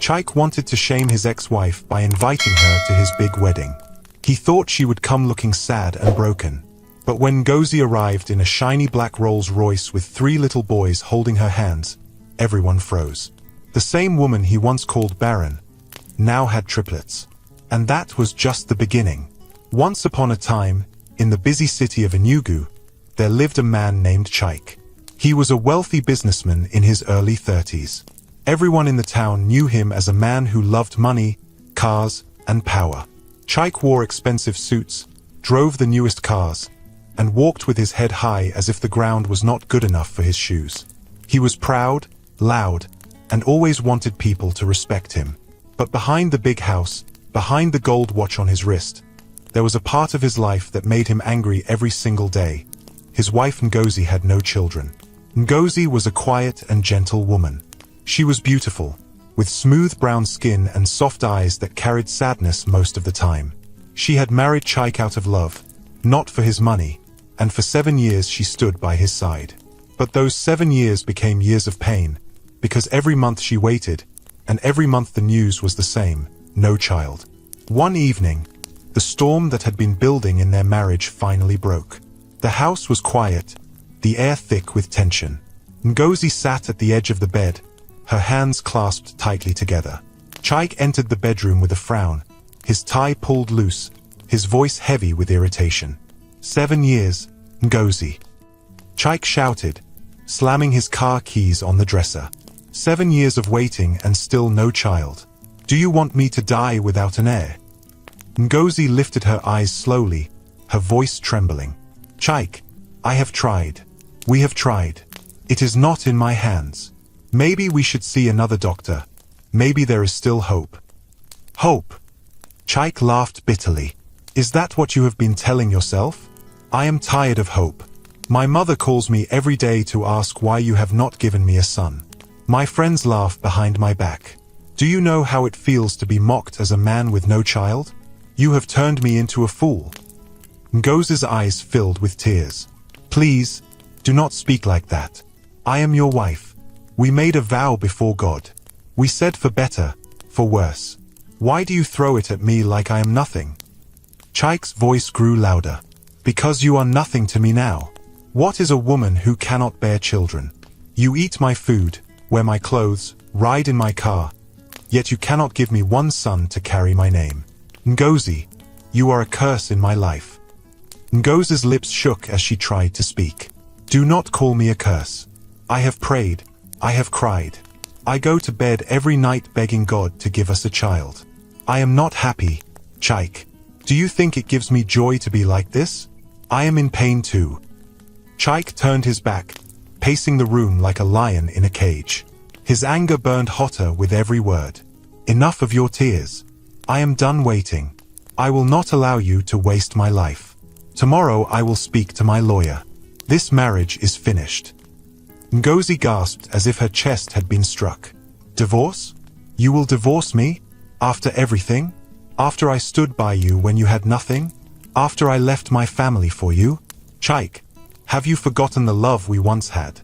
Chaik wanted to shame his ex-wife by inviting her to his big wedding. He thought she would come looking sad and broken. But when Ngozi arrived in a shiny black Rolls Royce with 3 little boys holding her hands, everyone froze. The same woman he once called Baron now had triplets. And that was just the beginning. Once upon a time, in the busy city of Enugu, there lived a man named Chaik. He was a wealthy businessman in his early 30s. Everyone in the town knew him as a man who loved money, cars, and power. Chaik wore expensive suits, drove the newest cars, and walked with his head high as if the ground was not good enough for his shoes. He was proud, loud, and always wanted people to respect him. But behind the big house, behind the gold watch on his wrist, there was a part of his life that made him angry every single day. His wife Ngozi had no children. Ngozi was a quiet and gentle woman. She was beautiful, with smooth brown skin and soft eyes that carried sadness most of the time. She had married Chaik out of love, not for his money, and for 7 years she stood by his side. But those 7 years became years of pain, because every month she waited, and every month the news was the same: no child. One evening, the storm that had been building in their marriage finally broke. The house was quiet, the air thick with tension. Ngozi sat at the edge of the bed, her hands clasped tightly together. Chaik entered the bedroom with a frown, his tie pulled loose, his voice heavy with irritation. 7 years, Ngozi. Chaik shouted, slamming his car keys on the dresser. 7 years of waiting and still no child. Do you want me to die without an heir? Ngozi lifted her eyes slowly, her voice trembling. Chaik, I have tried. We have tried. It is not in my hands. Maybe we should see another doctor. Maybe there is still hope. Hope? Chaik laughed bitterly. Is that what you have been telling yourself? I am tired of hope. My mother calls me every day to ask why you have not given me a son. My friends laugh behind my back. Do you know how it feels to be mocked as a man with no child? You have turned me into a fool. Ngozi's eyes filled with tears. Please, do not speak like that. I am your wife. We made a vow before God. We said for better, for worse. Why do you throw it at me like I am nothing? Chaik's voice grew louder. Because you are nothing to me now. What is a woman who cannot bear children? You eat my food, wear my clothes, ride in my car, yet you cannot give me one son to carry my name. Ngozi, you are a curse in my life. Ngozi's lips shook as she tried to speak. Do not call me a curse. I have prayed. I have cried. I go to bed every night begging God to give us a child. I am not happy, Chaik. Do you think it gives me joy to be like this? I am in pain too. Chaik turned his back, pacing the room like a lion in a cage. His anger burned hotter with every word. Enough of your tears. I am done waiting. I will not allow you to waste my life. Tomorrow I will speak to my lawyer. This marriage is finished. Ngozi gasped as if her chest had been struck. Divorce? You will divorce me? After everything? After I stood by you when you had nothing? After I left my family for you? Chaik, have you forgotten the love we once had?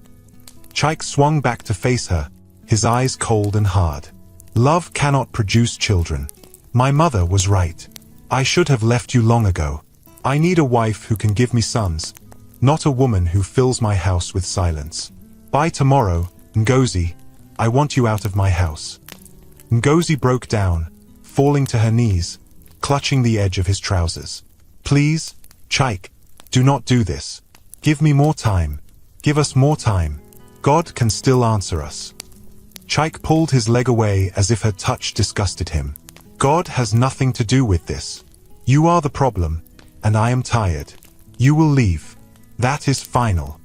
Chaik swung back to face her, his eyes cold and hard. Love cannot produce children. My mother was right. I should have left you long ago. I need a wife who can give me sons, not a woman who fills my house with silence. By tomorrow, Ngozi, I want you out of my house. Ngozi broke down, falling to her knees, clutching the edge of his trousers. Please, Chaik, do not do this. Give me more time. Give us more time. God can still answer us. Chaik pulled his leg away as if her touch disgusted him. God has nothing to do with this. You are the problem, and I am tired. You will leave. That is final.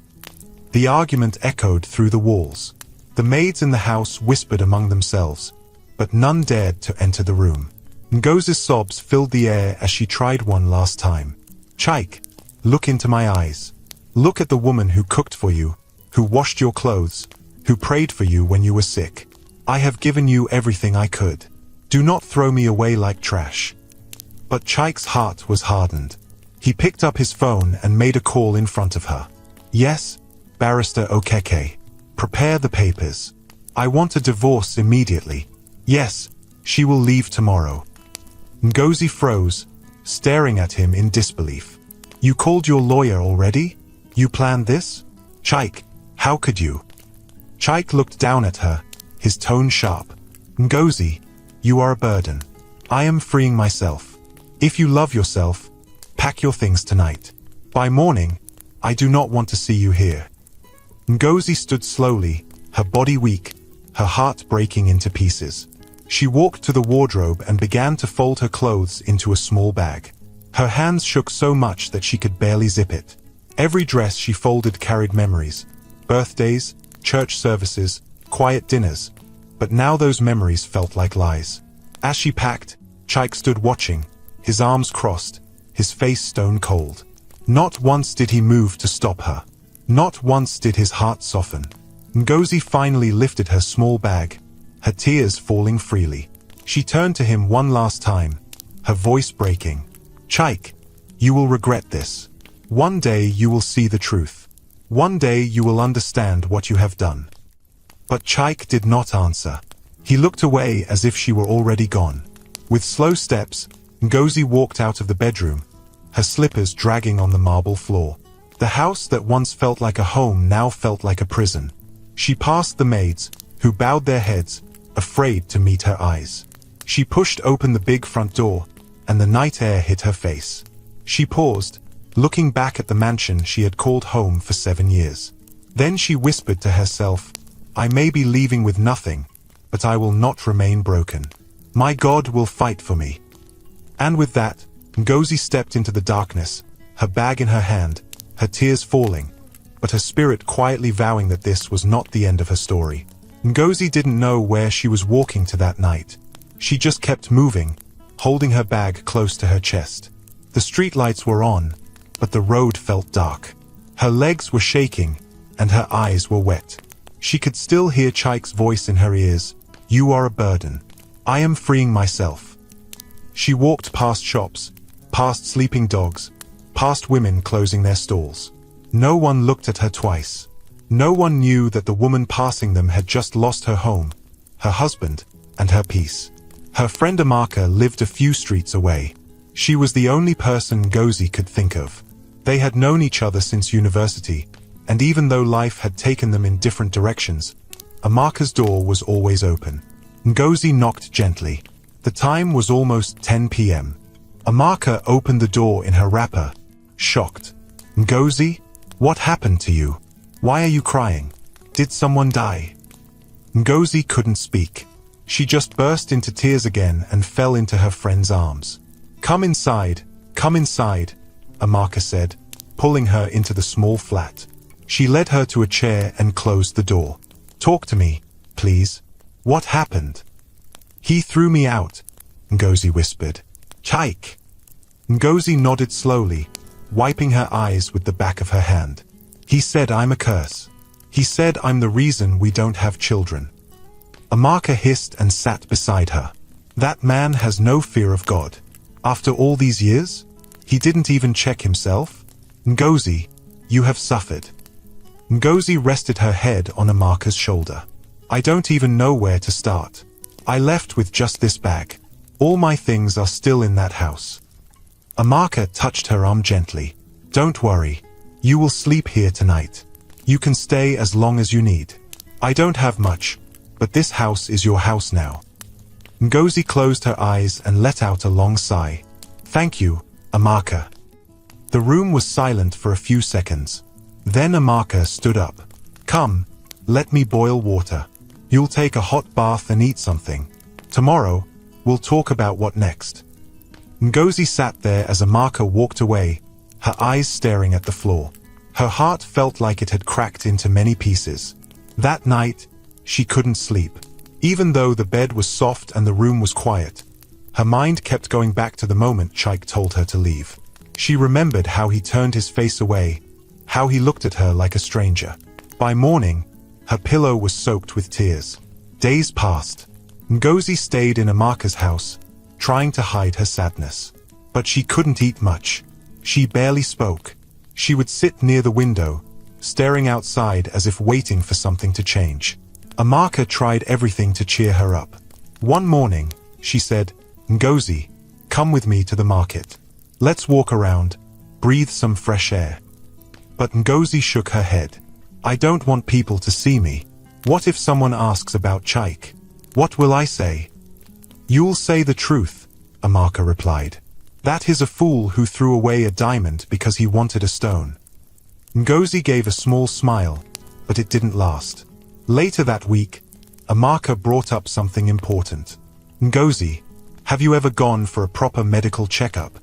The argument echoed through the walls. The maids in the house whispered among themselves, but none dared to enter the room. Ngozi's sobs filled the air as she tried one last time. Chaik, look into my eyes. Look at the woman who cooked for you, who washed your clothes, who prayed for you when you were sick. I have given you everything I could. Do not throw me away like trash. But Chaik's heart was hardened. He picked up his phone and made a call in front of her. Yes, Barrister Okeke. Prepare the papers. I want a divorce immediately. Yes, she will leave tomorrow. Ngozi froze, staring at him in disbelief. You called your lawyer already? You planned this? Chike, how could you? Chike looked down at her, his tone sharp. Ngozi, you are a burden. I am freeing myself. If you love yourself, pack your things tonight. By morning, I do not want to see you here. Ngozi stood slowly, her body weak, her heart breaking into pieces. She walked to the wardrobe and began to fold her clothes into a small bag. Her hands shook so much that she could barely zip it. Every dress she folded carried memories. Birthdays, church services, quiet dinners. But now those memories felt like lies. As she packed, Chike stood watching, his arms crossed, his face stone cold. Not once did he move to stop her. Not once did his heart soften. Ngozi finally lifted her small bag, her tears falling freely. She turned to him one last time, her voice breaking. Chike, you will regret this. One day you will see the truth. One day you will understand what you have done. But Chike did not answer. He looked away as if she were already gone. With slow steps, Ngozi walked out of the bedroom, her slippers dragging on the marble floor. The house that once felt like a home now felt like a prison. She passed the maids, who bowed their heads, afraid to meet her eyes. She pushed open the big front door, and the night air hit her face. She paused, looking back at the mansion she had called home for 7 years. Then she whispered to herself, I may be leaving with nothing, but I will not remain broken. My God will fight for me. And with that, Ngozi stepped into the darkness, her bag in her hand, her tears falling, but her spirit quietly vowing that this was not the end of her story. Ngozi didn't know where she was walking to that night. She just kept moving, holding her bag close to her chest. The streetlights were on, but the road felt dark. Her legs were shaking, and her eyes were wet. She could still hear Chike's voice in her ears. You are a burden. I am freeing myself. She walked past shops, past sleeping dogs, past women closing their stalls. No one looked at her twice. No one knew that the woman passing them had just lost her home, her husband, and her peace. Her friend Amaka lived a few streets away. She was the only person Ngozi could think of. They had known each other since university, and even though life had taken them in different directions, Amaka's door was always open. Ngozi knocked gently. The time was almost 10 p.m. Amaka opened the door in her wrapper, shocked. Ngozi, what happened to you? Why are you crying? Did someone die? Ngozi couldn't speak. She just burst into tears again and fell into her friend's arms. Come inside, Amaka said, pulling her into the small flat. She led her to a chair and closed the door. Talk to me, please. What happened? He threw me out, Ngozi whispered. Chike. Ngozi nodded slowly, wiping her eyes with the back of her hand. He said I'm a curse. He said I'm the reason we don't have children. Amaka hissed and sat beside her. That man has no fear of God. After all these years, he didn't even check himself. Ngozi, you have suffered. Ngozi rested her head on Amaka's shoulder. I don't even know where to start. I left with just this bag. All my things are still in that house. Amaka touched her arm gently. Don't worry. You will sleep here tonight. You can stay as long as you need. I don't have much, but this house is your house now. Ngozi closed her eyes and let out a long sigh. Thank you, Amaka. The room was silent for a few seconds. Then Amaka stood up. Come, let me boil water. You'll take a hot bath and eat something. Tomorrow, we'll talk about what next. Ngozi sat there as Amaka walked away, her eyes staring at the floor. Her heart felt like it had cracked into many pieces. That night, she couldn't sleep. Even though the bed was soft and the room was quiet, her mind kept going back to the moment Chike told her to leave. She remembered how he turned his face away, how he looked at her like a stranger. By morning, her pillow was soaked with tears. Days passed. Ngozi stayed in Amaka's house, trying to hide her sadness. But she couldn't eat much. She barely spoke. She would sit near the window, staring outside as if waiting for something to change. Amaka tried everything to cheer her up. One morning, she said, "Ngozi, come with me to the market. Let's walk around, breathe some fresh air." But Ngozi shook her head. "I don't want people to see me. What if someone asks about Chaik? What will I say?" "You'll say the truth," Amaka replied. "That is a fool who threw away a diamond because he wanted a stone." Ngozi gave a small smile, but it didn't last. Later that week, Amaka brought up something important. "Ngozi, have you ever gone for a proper medical checkup?"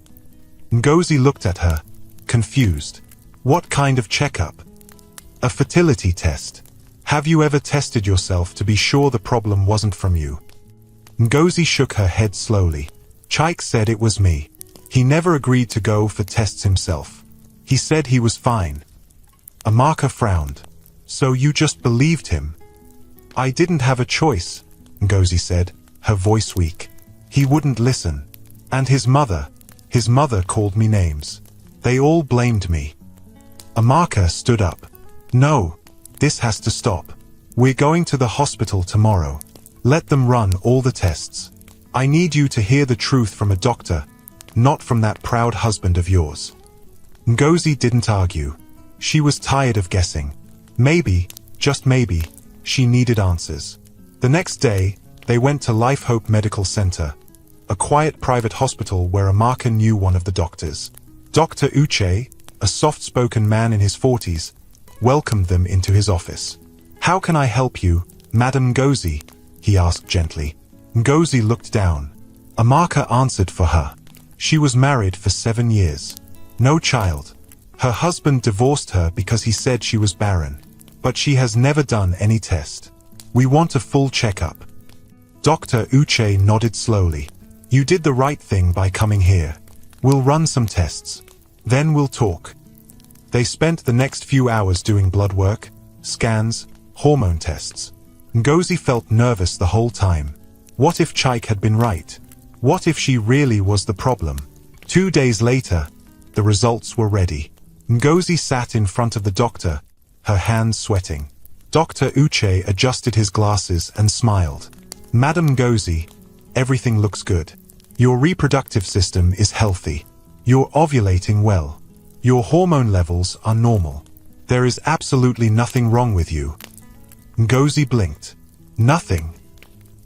Ngozi looked at her, confused. "What kind of checkup?" "A fertility test. Have you ever tested yourself to be sure the problem wasn't from you?" Ngozi shook her head slowly. "Chaik said it was me. He never agreed to go for tests himself. He said he was fine." Amaka frowned. "So you just believed him?" "I didn't have a choice," Ngozi said, her voice weak. "He wouldn't listen. And his mother called me names. They all blamed me." Amaka stood up. "No, this has to stop. We're going to the hospital tomorrow. Let them run all the tests. I need you to hear the truth from a doctor, not from that proud husband of yours." Ngozi didn't argue. She was tired of guessing. Maybe, just maybe, she needed answers. The next day, they went to Life Hope Medical Center, a quiet private hospital where Amaka knew one of the doctors. Dr. Uche, a soft-spoken man in his 40s, welcomed them into his office. "How can I help you, Madam Ngozi?" he asked gently. Ngozi looked down. Amaka answered for her. She was married for 7 years. No child. Her husband divorced her because he said she was barren. But she has never done any test. "We want a full checkup." Dr. Uche nodded slowly. "You did the right thing by coming here. We'll run some tests. Then we'll talk." They spent the next few hours doing blood work, scans, hormone tests. Ngozi felt nervous the whole time. What if Chaik had been right? What if she really was the problem? 2 days later, the results were ready. Ngozi sat in front of the doctor, her hands sweating. Dr. Uche adjusted his glasses and smiled. "Madam Ngozi, everything looks good. Your reproductive system is healthy. You're ovulating well. Your hormone levels are normal. There is absolutely nothing wrong with you." Ngozi blinked. "Nothing.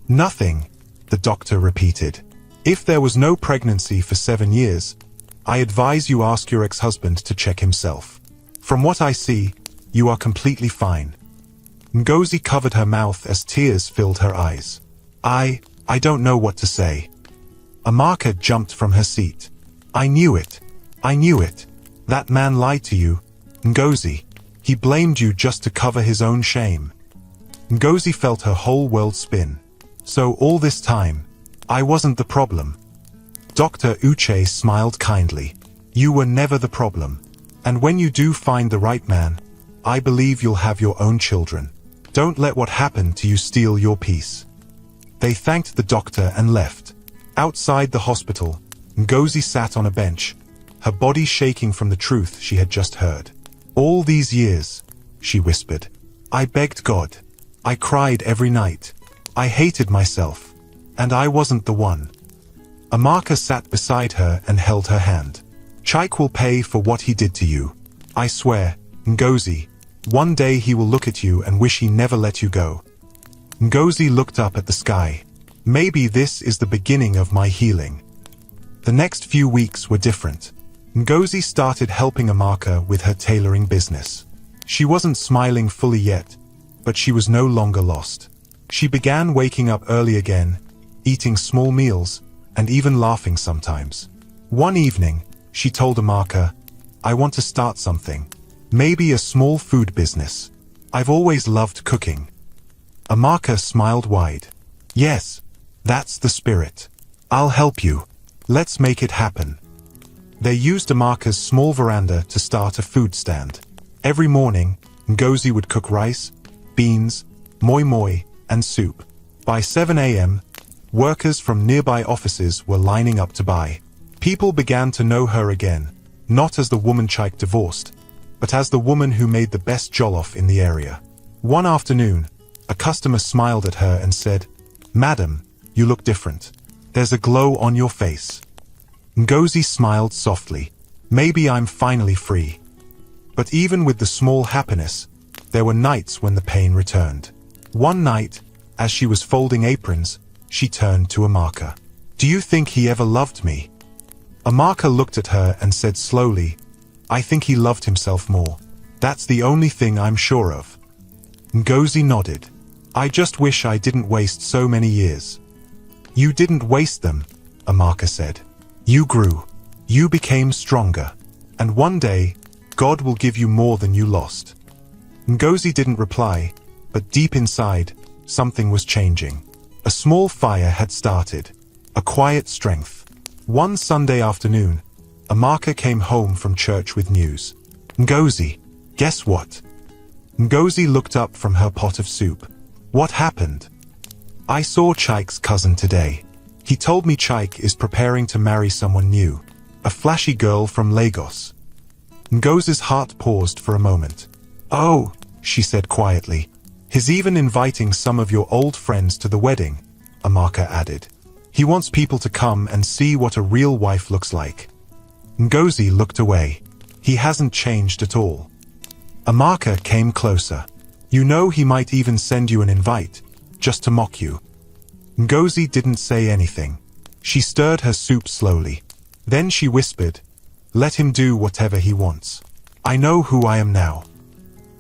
Nothing," the doctor repeated. "If there was no pregnancy for 7 years, I advise you ask your ex-husband to check himself. From what I see, you are completely fine." Ngozi covered her mouth as tears filled her eyes. I don't know what to say." Amaka jumped from her seat. I knew it. That man lied to you, Ngozi. He blamed you just to cover his own shame." Ngozi felt her whole world spin. "So all this time, I wasn't the problem." Dr. Uche smiled kindly. "You were never the problem. And when you do find the right man, I believe you'll have your own children. Don't let what happened to you steal your peace." They thanked the doctor and left. Outside the hospital, Ngozi sat on a bench, her body shaking from the truth she had just heard. "All these years," she whispered, "I begged God. I cried every night. I hated myself. And I wasn't the one." Amaka sat beside her and held her hand. "Chaik will pay for what he did to you. I swear, Ngozi, one day he will look at you and wish he never let you go." Ngozi looked up at the sky. "Maybe this is the beginning of my healing." The next few weeks were different. Ngozi started helping Amaka with her tailoring business. She wasn't smiling fully yet, but she was no longer lost. She began waking up early again, eating small meals, and even laughing sometimes. One evening, she told Amaka, "I want to start something. Maybe a small food business. I've always loved cooking." Amaka smiled wide. "Yes, that's the spirit. I'll help you. Let's make it happen." They used Amaka's small veranda to start a food stand. Every morning, Ngozi would cook rice, beans, moi moi, and soup. By 7 a.m., workers from nearby offices were lining up to buy. People began to know her again, not as the woman Chaik divorced, but as the woman who made the best jollof in the area. One afternoon, a customer smiled at her and said, "Madam, You look different. There's a glow on your face." Ngozi smiled softly. "Maybe I'm finally free." But even with the small happiness, there were nights when the pain returned. One night, as she was folding aprons, she turned to Amaka. "Do you think he ever loved me?" Amaka looked at her and said slowly, "I think he loved himself more. That's the only thing I'm sure of." Ngozi nodded. "I just wish I didn't waste so many years." "You didn't waste them," Amaka said. "You grew. You became stronger. And one day, God will give you more than you lost." Ngozi didn't reply, but deep inside, something was changing. A small fire had started. A quiet strength. One Sunday afternoon, Amaka came home from church with news. "Ngozi, guess what?" Ngozi looked up from her pot of soup. "What happened?" "I saw Chaik's cousin today. He told me Chaik is preparing to marry someone new. A flashy girl from Lagos." Ngozi's heart paused for a moment. "Oh," she said quietly. "He's even inviting some of your old friends to the wedding," Amaka added. "He wants people to come and see what a real wife looks like." Ngozi looked away. "He hasn't changed at all." Amaka came closer. "You know he might even send you an invite, just to mock you." Ngozi didn't say anything. She stirred her soup slowly. Then she whispered, "Let him do whatever he wants. I know who I am now."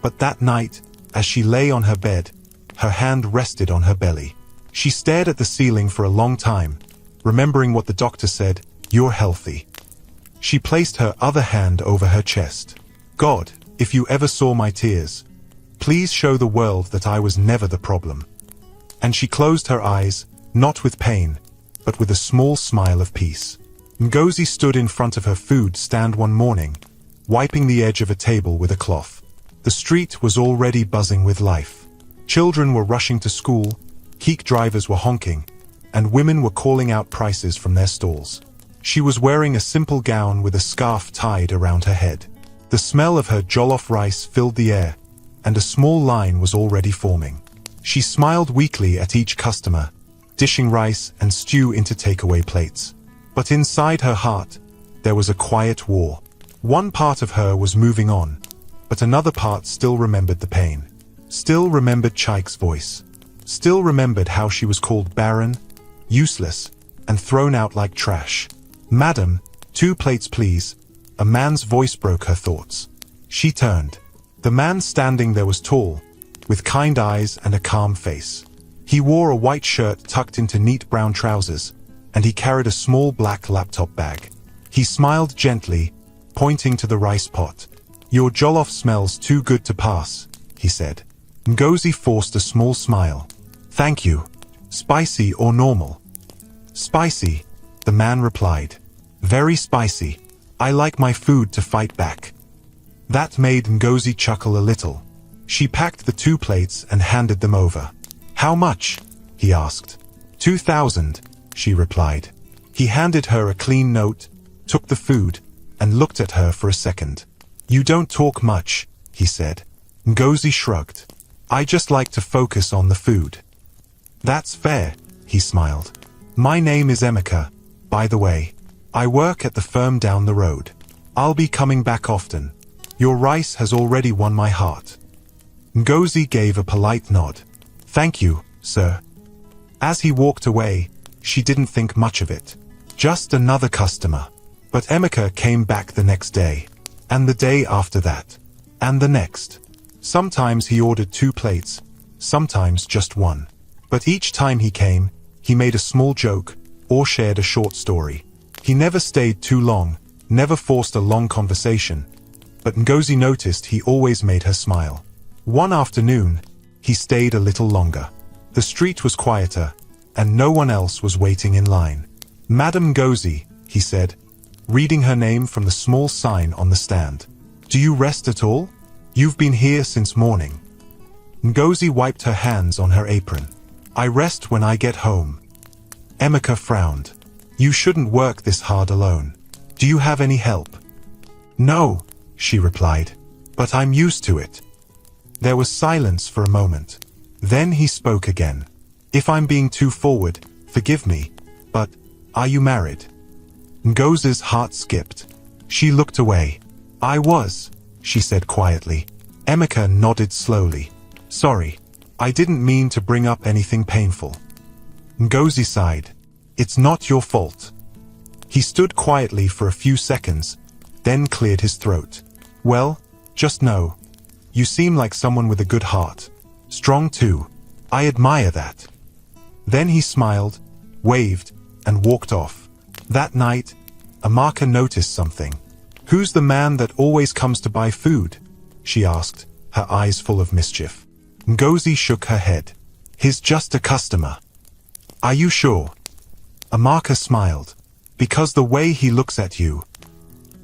But that night, as she lay on her bed, her hand rested on her belly. She stared at the ceiling for a long time, remembering what the doctor said, "You're healthy." She placed her other hand over her chest. "God, if you ever saw my tears, please show the world that I was never the problem." And she closed her eyes, not with pain, but with a small smile of peace. Ngozi stood in front of her food stand one morning, wiping the edge of a table with a cloth. The street was already buzzing with life. Children were rushing to school, keek drivers were honking, and women were calling out prices from their stalls. She was wearing a simple gown with a scarf tied around her head. The smell of her jollof rice filled the air, and a small line was already forming. She smiled weakly at each customer, dishing rice and stew into takeaway plates. But inside her heart, there was a quiet war. One part of her was moving on, but another part still remembered the pain. Still remembered Chaik's voice. Still remembered how she was called barren, useless, and thrown out like trash. "Madam, 2 plates please." A man's voice broke her thoughts. She turned. The man standing there was tall, with kind eyes and a calm face. He wore a white shirt tucked into neat brown trousers, and he carried a small black laptop bag. He smiled gently, pointing to the rice pot. "Your jollof smells too good to pass," he said. Ngozi forced a small smile. "Thank you. Spicy or normal?" "Spicy," the man replied. "Very spicy. I like my food to fight back." That made Ngozi chuckle a little. She packed the 2 plates and handed them over. "How much?" he asked. 2,000, she replied. He handed her a clean note, took the food, and looked at her for a second. "You don't talk much," he said. Ngozi shrugged. "I just like to focus on the food." "That's fair," he smiled. "My name is Emeka, by the way. I work at the firm down the road. I'll be coming back often. Your rice has already won my heart." Ngozi gave a polite nod. "Thank you, sir." As he walked away, she didn't think much of it. Just another customer. But Emeka came back the next day, and the day after that, and the next. Sometimes he ordered 2 plates, sometimes just 1. But each time he came, he made a small joke, or shared a short story. He never stayed too long, never forced a long conversation. But Ngozi noticed he always made her smile. One afternoon, he stayed a little longer. The street was quieter, and no one else was waiting in line. "Madam Ngozi," he said, reading her name from the small sign on the stand. "Do you rest at all? You've been here since morning." Ngozi wiped her hands on her apron. "I rest when I get home." Emeka frowned. "You shouldn't work this hard alone. Do you have any help?" "No," she replied, "but I'm used to it." There was silence for a moment. Then he spoke again. "If I'm being too forward, Forgive me, but are you married? Ngozi's heart skipped. She looked away. I was, she said quietly. Emeka nodded slowly. Sorry, I didn't mean to bring up anything painful. Ngozi sighed. It's not your fault. He stood quietly for a few seconds, then cleared his throat. Well, just know, you seem like someone with a good heart. Strong too. I admire that. Then he smiled, waved, and walked off. That night, Amaka noticed something. Who's the man that always comes to buy food? She asked, her eyes full of mischief. Ngozi shook her head. He's just a customer. Are you sure? Amaka smiled. Because the way he looks at you.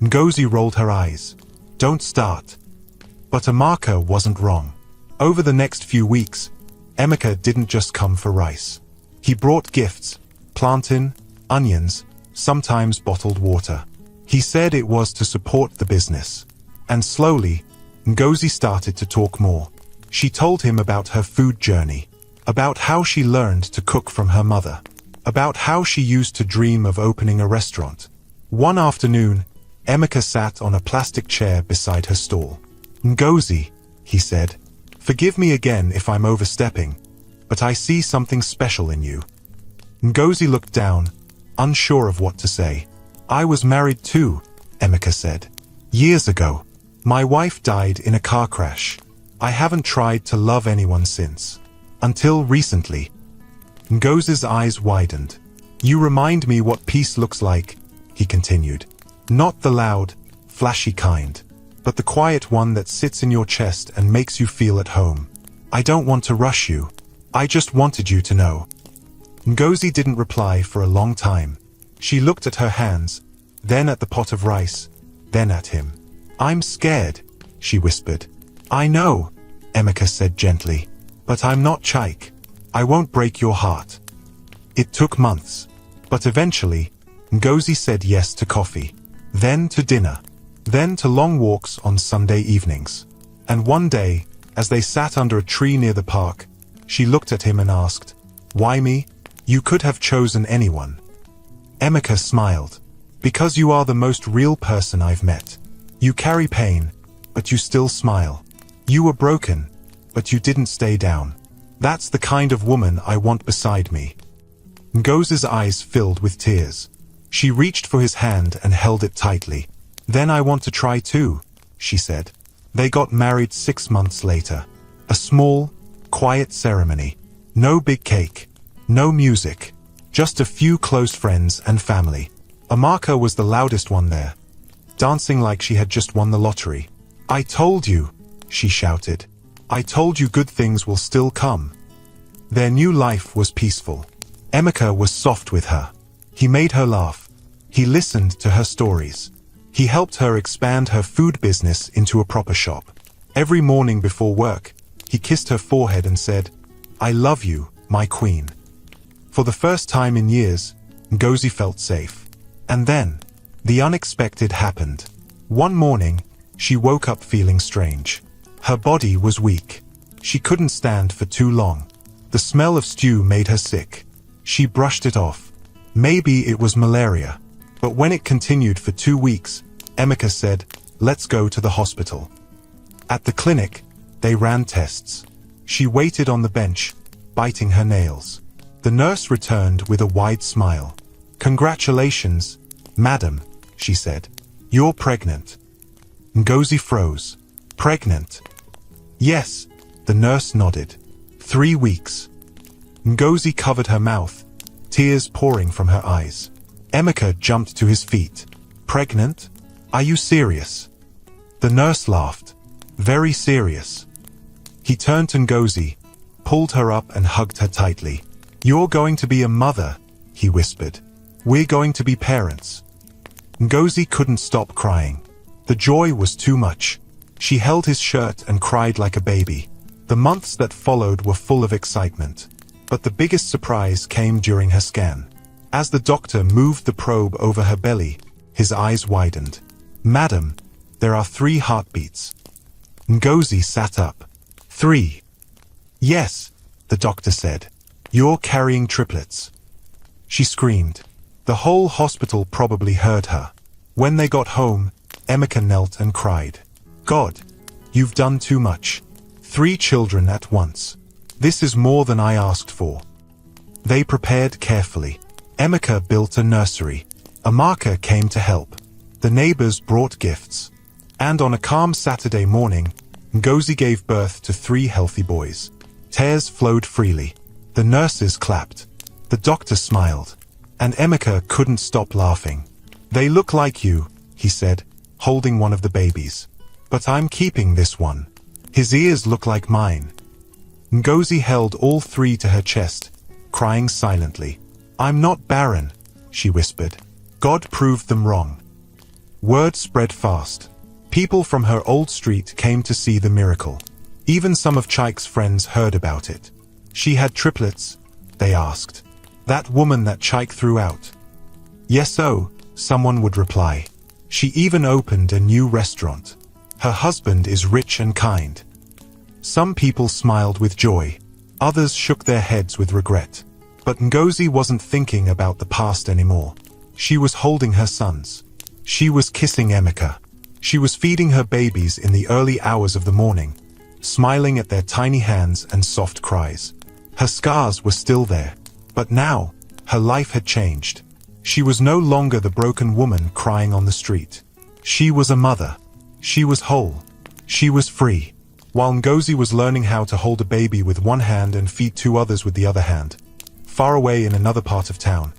Ngozi rolled her eyes. Don't start. But Amaka wasn't wrong. Over the next few weeks, Emeka didn't just come for rice. He brought gifts, plantain, onions, sometimes bottled water. He said it was to support the business. And slowly, Ngozi started to talk more. She told him about her food journey, about how she learned to cook from her mother, about how she used to dream of opening a restaurant. One afternoon, Emeka sat on a plastic chair beside her stall. Ngozi, he said, forgive me again if I'm overstepping, but I see something special in you. Ngozi looked down, unsure of what to say. I was married too, Emeka said. Years ago. My wife died in a car crash. I haven't tried to love anyone since. Until recently. Ngozi's eyes widened. You remind me what peace looks like, he continued. Not the loud, flashy kind, but the quiet one that sits in your chest and makes you feel at home. I don't want to rush you. I just wanted you to know. Ngozi didn't reply for a long time. She looked at her hands, then at the pot of rice, then at him. I'm scared, she whispered. I know, Emeka said gently, but I'm not Chaik. I won't break your heart. It took months, but eventually, Ngozi said yes to coffee, then to dinner, then to long walks on Sunday evenings. And one day, as they sat under a tree near the park, she looked at him and asked, Why me? You could have chosen anyone. Emeka smiled. Because you are the most real person I've met. You carry pain, but you still smile. You were broken, but you didn't stay down. That's the kind of woman I want beside me. Ngozi's eyes filled with tears. She reached for his hand and held it tightly. Then I want to try too, she said. They got married 6 months later. A small, quiet ceremony. No big cake. No music. Just a few close friends and family. Amaka was the loudest one there, dancing like she had just won the lottery. I told you, she shouted. I told you good things will still come. Their new life was peaceful. Emeka was soft with her. He made her laugh. He listened to her stories. He helped her expand her food business into a proper shop. Every morning before work, he kissed her forehead and said, I love you, my queen. For the first time in years, Ngozi felt safe. And then, the unexpected happened. One morning, she woke up feeling strange. Her body was weak. She couldn't stand for too long. The smell of stew made her sick. She brushed it off. Maybe it was malaria. But when it continued for 2 weeks, Emeka said, Let's go to the hospital. At the clinic, they ran tests. She waited on the bench, biting her nails. The nurse returned with a wide smile. Congratulations, madam, she said. You're pregnant. Ngozi froze. Pregnant? Yes, the nurse nodded. 3 weeks. Ngozi covered her mouth, tears pouring from her eyes. Emeka jumped to his feet. Pregnant? Are you serious? The nurse laughed. Very serious. He turned to Ngozi, pulled her up and hugged her tightly. You're going to be a mother, he whispered. We're going to be parents. Ngozi couldn't stop crying. The joy was too much. She held his shirt and cried like a baby. The months that followed were full of excitement. But the biggest surprise came during her scan. As the doctor moved the probe over her belly, his eyes widened. Madam, there are 3 heartbeats. Ngozi sat up. 3. Yes, the doctor said. You're carrying triplets. she screamed. The whole hospital probably heard her. When they got home, Emeka knelt and cried. God, you've done too much. 3 children at once. This is more than I asked for. They prepared carefully. Emeka built a nursery. Amaka came to help. The neighbors brought gifts. And on a calm Saturday morning, Ngozi gave birth to 3 healthy boys. Tears flowed freely. The nurses clapped. The doctor smiled. And Emeka couldn't stop laughing. They look like you, he said, holding one of the babies. But I'm keeping this one. His ears look like mine. Ngozi held all 3 to her chest, crying silently. I'm not barren, she whispered. God proved them wrong. Word spread fast. People from her old street came to see the miracle. Even some of Chike's friends heard about it. She had triplets, they asked. That woman that Chike threw out. Yes-o, someone would reply. She even opened a new restaurant. Her husband is rich and kind. Some people smiled with joy. Others shook their heads with regret. But Ngozi wasn't thinking about the past anymore. She was holding her sons. She was kissing Emeka. She was feeding her babies in the early hours of the morning, smiling at their tiny hands and soft cries. Her scars were still there, but now, her life had changed. She was no longer the broken woman crying on the street. She was a mother. She was whole. She was free. While Ngozi was learning how to hold a baby with one hand and feed 2 others with the other hand, far away in another part of town,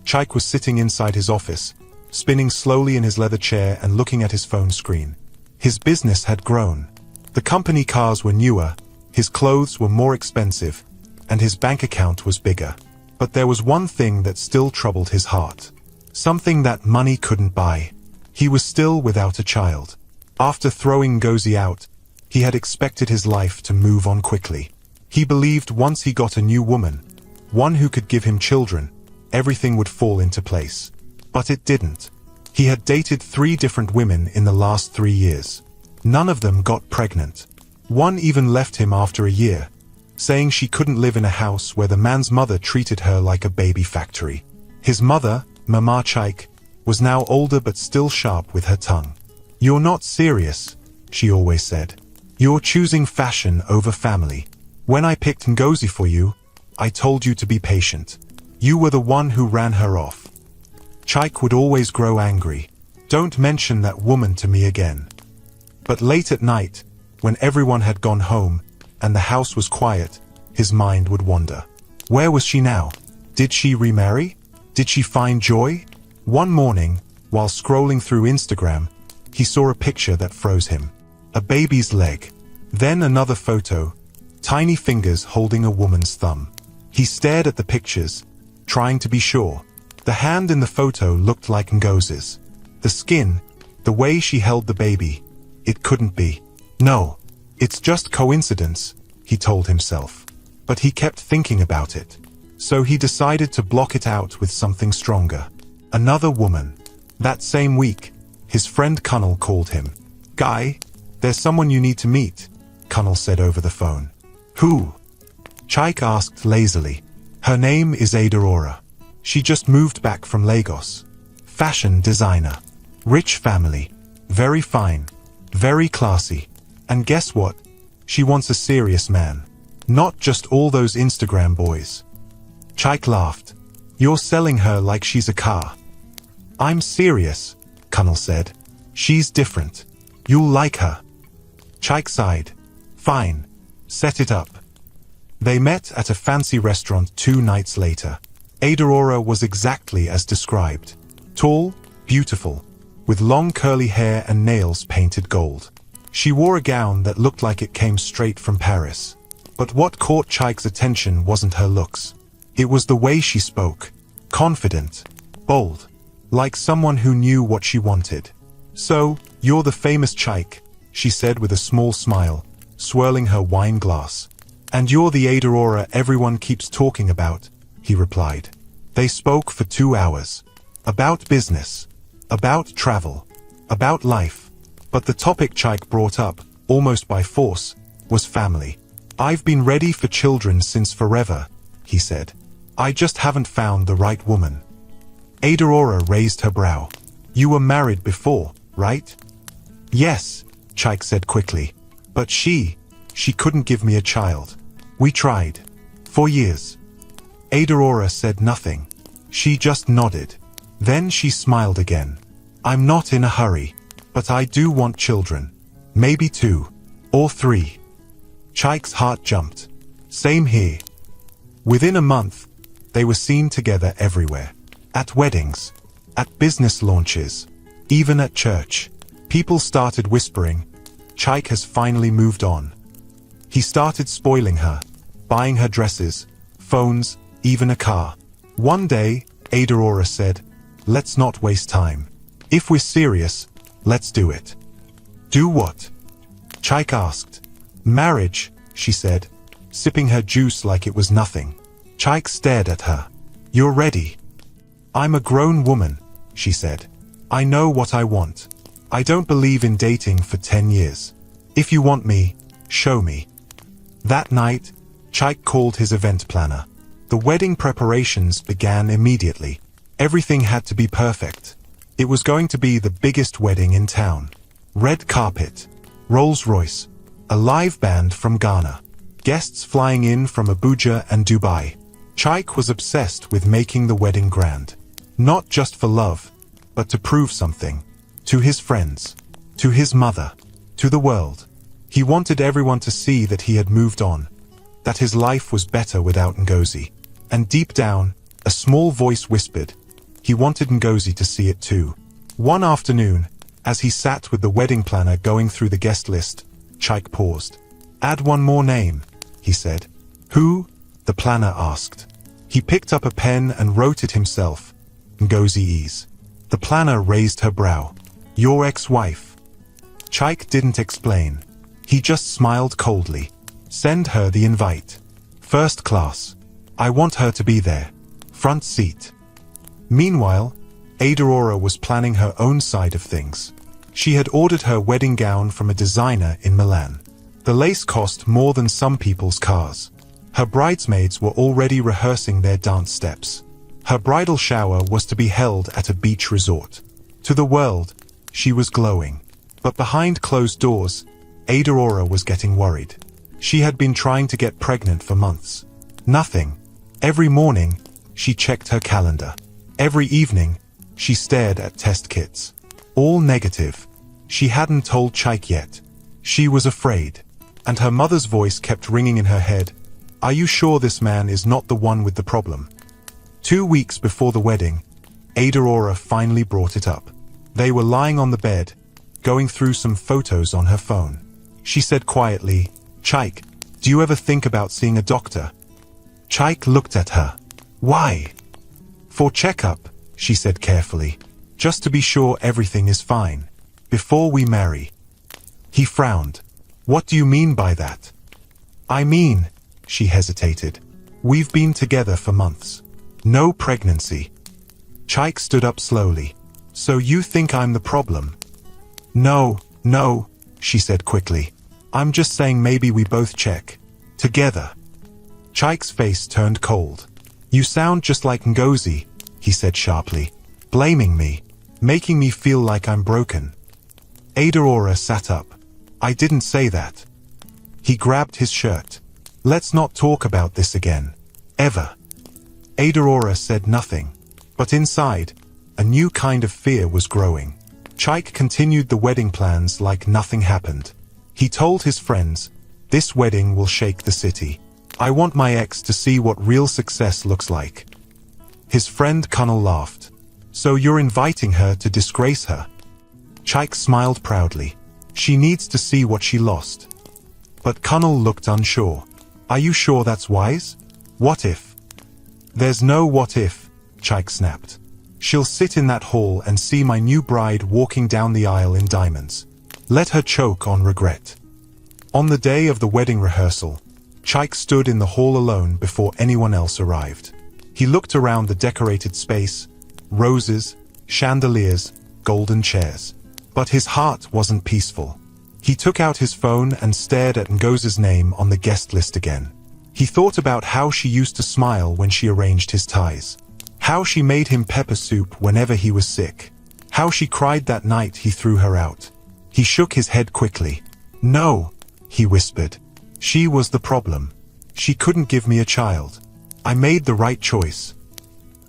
Chike was sitting inside his office, spinning slowly in his leather chair and looking at his phone screen. His business had grown. The company cars were newer, his clothes were more expensive, and his bank account was bigger. But there was one thing that still troubled his heart. Something that money couldn't buy. He was still without a child. After throwing Ngozi out, he had expected his life to move on quickly. He believed once he got a new woman, one who could give him children, everything would fall into place. But it didn't. He had dated 3 different women in the last 3 years. None of them got pregnant. One even left him after a year, saying she couldn't live in a house where the man's mother treated her like a baby factory. His mother, Mama Chike, was now older but still sharp with her tongue. You're not serious, she always said. You're choosing fashion over family. When I picked Ngozi for you, I told you to be patient. You were the one who ran her off. Chike would always grow angry. Don't mention that woman to me again. But late at night, when everyone had gone home, and the house was quiet, his mind would wander. Where was she now? Did she remarry? Did she find joy? One morning, while scrolling through Instagram, he saw a picture that froze him. A baby's leg. Then another photo, tiny fingers holding a woman's thumb. He stared at the pictures, trying to be sure. The hand in the photo looked like Ngozi's. The skin, the way she held the baby, it couldn't be. No, it's just coincidence, he told himself. But he kept thinking about it. So he decided to block it out with something stronger. Another woman. That same week, his friend Kunnel called him. Guy, there's someone you need to meet, Kunnel said over the phone. Who? Chike asked lazily. Her name is Ada Aura. She just moved back from Lagos. Fashion designer. Rich family. Very fine. Very classy. And guess what? She wants a serious man. Not just all those Instagram boys. Chike laughed. You're selling her like she's a car. I'm serious, Kunnel said. She's different. You'll like her. Chike sighed. Fine. Set it up. They met at a fancy restaurant 2 nights later. Ada Aura was exactly as described. Tall, beautiful, with long curly hair and nails painted gold. She wore a gown that looked like it came straight from Paris. But what caught Chike's attention wasn't her looks. It was the way she spoke. Confident, bold, like someone who knew what she wanted. So, you're the famous Chike, she said with a small smile, swirling her wine glass. And you're the Ada Aura everyone keeps talking about, he replied. They spoke for 2 hours. About business. About travel. About life. But the topic Chike brought up, almost by force, was family. I've been ready for children since forever, he said. I just haven't found the right woman. Aurora raised her brow. You were married before, right? Yes, Chike said quickly. But she couldn't give me a child. We tried. For years. Aurora said nothing. She just nodded. Then she smiled again. I'm not in a hurry, but I do want children. Maybe 2. Or 3. Chike's heart jumped. Same here. Within a month, they were seen together everywhere. At weddings. At business launches. Even at church. People started whispering, Chike has finally moved on. He started spoiling her, buying her dresses, phones, even a car. One day, Aurora said, let's not waste time. If we're serious, let's do it. Do what? Chike asked. Marriage, she said, sipping her juice like it was nothing. Chike stared at her. You're ready. I'm a grown woman, she said. I know what I want. I don't believe in dating for 10 years. If you want me, show me. That night, Chike called his event planner. The wedding preparations began immediately. Everything had to be perfect. It was going to be the biggest wedding in town. Red carpet, Rolls-Royce, a live band from Ghana, guests flying in from Abuja and Dubai. Chike was obsessed with making the wedding grand. Not just for love, but to prove something. To his friends. To his mother. To the world. He wanted everyone to see that he had moved on. That his life was better without Ngozi. And deep down, a small voice whispered, he wanted Ngozi to see it too. One afternoon, as he sat with the wedding planner going through the guest list, Chike paused. Add one more name, he said. Who? The planner asked. He picked up a pen and wrote it himself. Ngozi Ease. The planner raised her brow. Your ex-wife. Chike didn't explain. He just smiled coldly. Send her the invite. First class. I want her to be there. Front seat. Meanwhile, Aurora was planning her own side of things. She had ordered her wedding gown from a designer in Milan. The lace cost more than some people's cars. Her bridesmaids were already rehearsing their dance steps. Her bridal shower was to be held at a beach resort. To the world, she was glowing. But behind closed doors, Aurora was getting worried. She had been trying to get pregnant for months. Nothing. Every morning, she checked her calendar. Every evening, she stared at test kits. All negative. She hadn't told Chike yet. She was afraid. And her mother's voice kept ringing in her head. Are you sure this man is not the one with the problem? 2 weeks before the wedding, Aurora finally brought it up. They were lying on the bed, going through some photos on her phone. She said quietly, Chike, do you ever think about seeing a doctor? Chike looked at her. Why? For checkup, she said carefully. Just to be sure everything is fine. Before we marry. He frowned. What do you mean by that? I mean, she hesitated. We've been together for months. No pregnancy. Chike stood up slowly. So you think I'm the problem? No, she said quickly. I'm just saying maybe we both check. Together. Chike's face turned cold. You sound just like Ngozi, he said sharply. Blaming me. Making me feel like I'm broken. Aurora sat up. I didn't say that. He grabbed his shirt. Let's not talk about this again. Ever. Aurora said nothing. But inside, a new kind of fear was growing. Chike continued the wedding plans like nothing happened. He told his friends, this wedding will shake the city. I want my ex to see what real success looks like. His friend Connell laughed. So you're inviting her to disgrace her? Chike smiled proudly. She needs to see what she lost. But Connell looked unsure. Are you sure that's wise? What if? There's no what if, Chike snapped. She'll sit in that hall and see my new bride walking down the aisle in diamonds. Let her choke on regret. On the day of the wedding rehearsal, Chike stood in the hall alone before anyone else arrived. He looked around the decorated space, roses, chandeliers, golden chairs. But his heart wasn't peaceful. He took out his phone and stared at Ngozi's name on the guest list again. He thought about how she used to smile when she arranged his ties. How she made him pepper soup whenever he was sick. How she cried that night he threw her out. He shook his head quickly. "No," he whispered. "She was the problem. She couldn't give me a child. I made the right choice."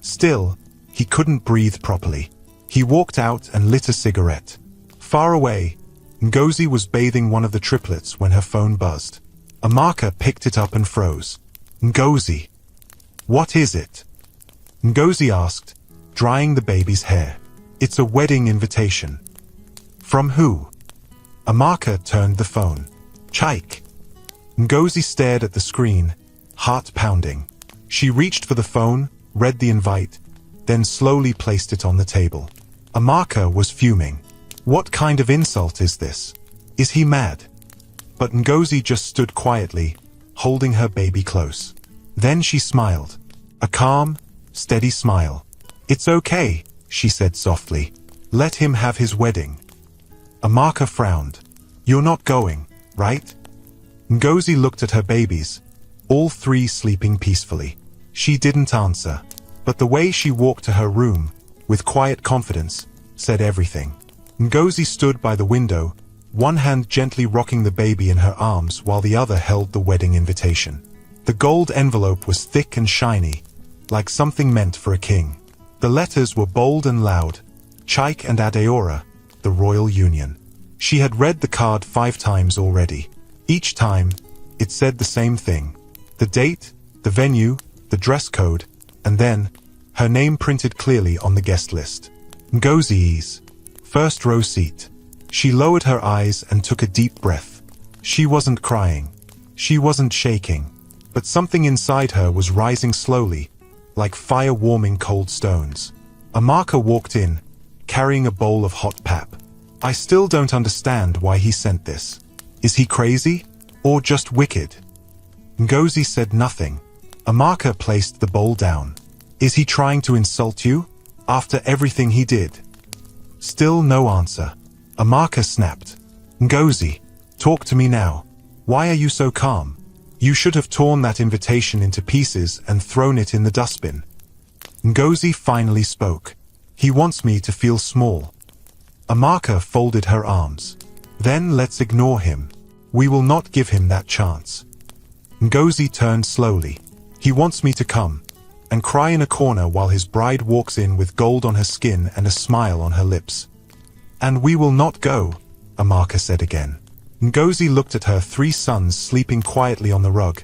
Still, he couldn't breathe properly. He walked out and lit a cigarette. Far away, Ngozi was bathing one of the triplets when her phone buzzed. Amaka picked it up and froze. "Ngozi. What is it?" Ngozi asked, drying the baby's hair. "It's a wedding invitation." "From who?" Amaka turned the phone. "Chike." Ngozi stared at the screen, heart pounding. She reached for the phone, read the invite, then slowly placed it on the table. Amaka was fuming. What kind of insult is this? Is he mad? But Ngozi just stood quietly, holding her baby close. Then she smiled. A calm, steady smile. "It's okay," she said softly. "Let him have his wedding." Amaka frowned. "You're not going, right?" Ngozi looked at her babies, all three sleeping peacefully. She didn't answer, but the way she walked to her room, with quiet confidence, said everything. Ngozi stood by the window, one hand gently rocking the baby in her arms while the other held the wedding invitation. The gold envelope was thick and shiny, like something meant for a king. The letters were bold and loud. Chike and Adeora, the royal union. She had read the card 5 times already. Each time, it said the same thing. The date, the venue, the dress code, and then, her name printed clearly on the guest list. Ngozi's first row seat. She lowered her eyes and took a deep breath. She wasn't crying. She wasn't shaking. But something inside her was rising slowly, like fire warming cold stones. Amaka walked in, carrying a bowl of hot pap. "I still don't understand why he sent this. Is he crazy? Or just wicked?" Ngozi said nothing. Amaka placed the bowl down. "Is he trying to insult you? After everything he did?" Still no answer. Amaka snapped. "Ngozi, talk to me now. Why are you so calm? You should have torn that invitation into pieces and thrown it in the dustbin." Ngozi finally spoke. "He wants me to feel small." Amaka folded her arms. "Then let's ignore him. We will not give him that chance." Ngozi turned slowly. "He wants me to come and cry in a corner while his bride walks in with gold on her skin and a smile on her lips." "And we will not go," Amaka said again. Ngozi looked at her 3 sons sleeping quietly on the rug,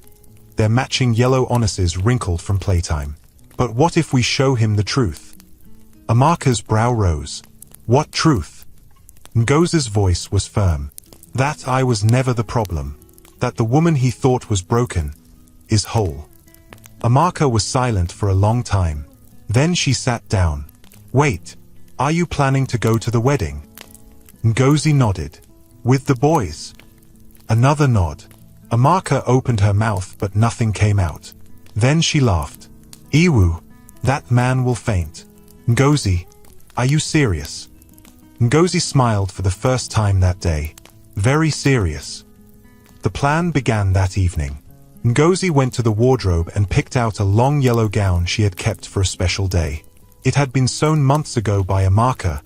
their matching yellow onuses wrinkled from playtime. "But what if we show him the truth?" Amaka's brow rose. "What truth?" Ngozi's voice was firm. "That I was never the problem. That the woman he thought was broken is whole." Amaka was silent for a long time. Then she sat down. "Wait, are you planning to go to the wedding?" Ngozi nodded. "With the boys?" Another nod. Amaka opened her mouth but nothing came out. Then she laughed. "Iwu, that man will faint." "Ngozi, are you serious?" Ngozi smiled for the first time that day. Very serious. The plan began that evening. Ngozi went to the wardrobe and picked out a long yellow gown she had kept for a special day. It had been sewn months ago by Amaka,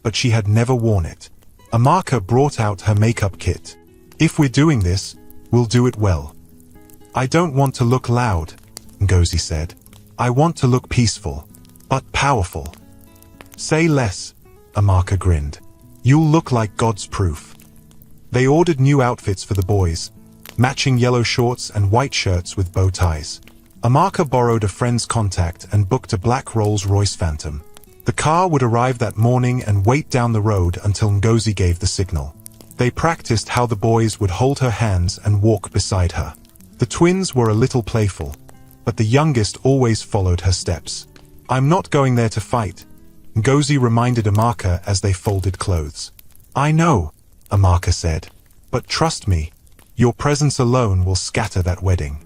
but she had never worn it. Amaka brought out her makeup kit. "If we're doing this, we'll do it well." "I don't want to look loud," Ngozi said. "I want to look peaceful, but powerful." "Say less," Amaka grinned. "You'll look like God's proof." They ordered new outfits for the boys, matching yellow shorts and white shirts with bow ties. Amaka borrowed a friend's contact and booked a black Rolls-Royce Phantom. The car would arrive that morning and wait down the road until Ngozi gave the signal. They practiced how the boys would hold her hands and walk beside her. The twins were a little playful, but the youngest always followed her steps. "I'm not going there to fight," Ngozi reminded Amaka as they folded clothes. "I know," Amaka said, "but trust me, your presence alone will scatter that wedding."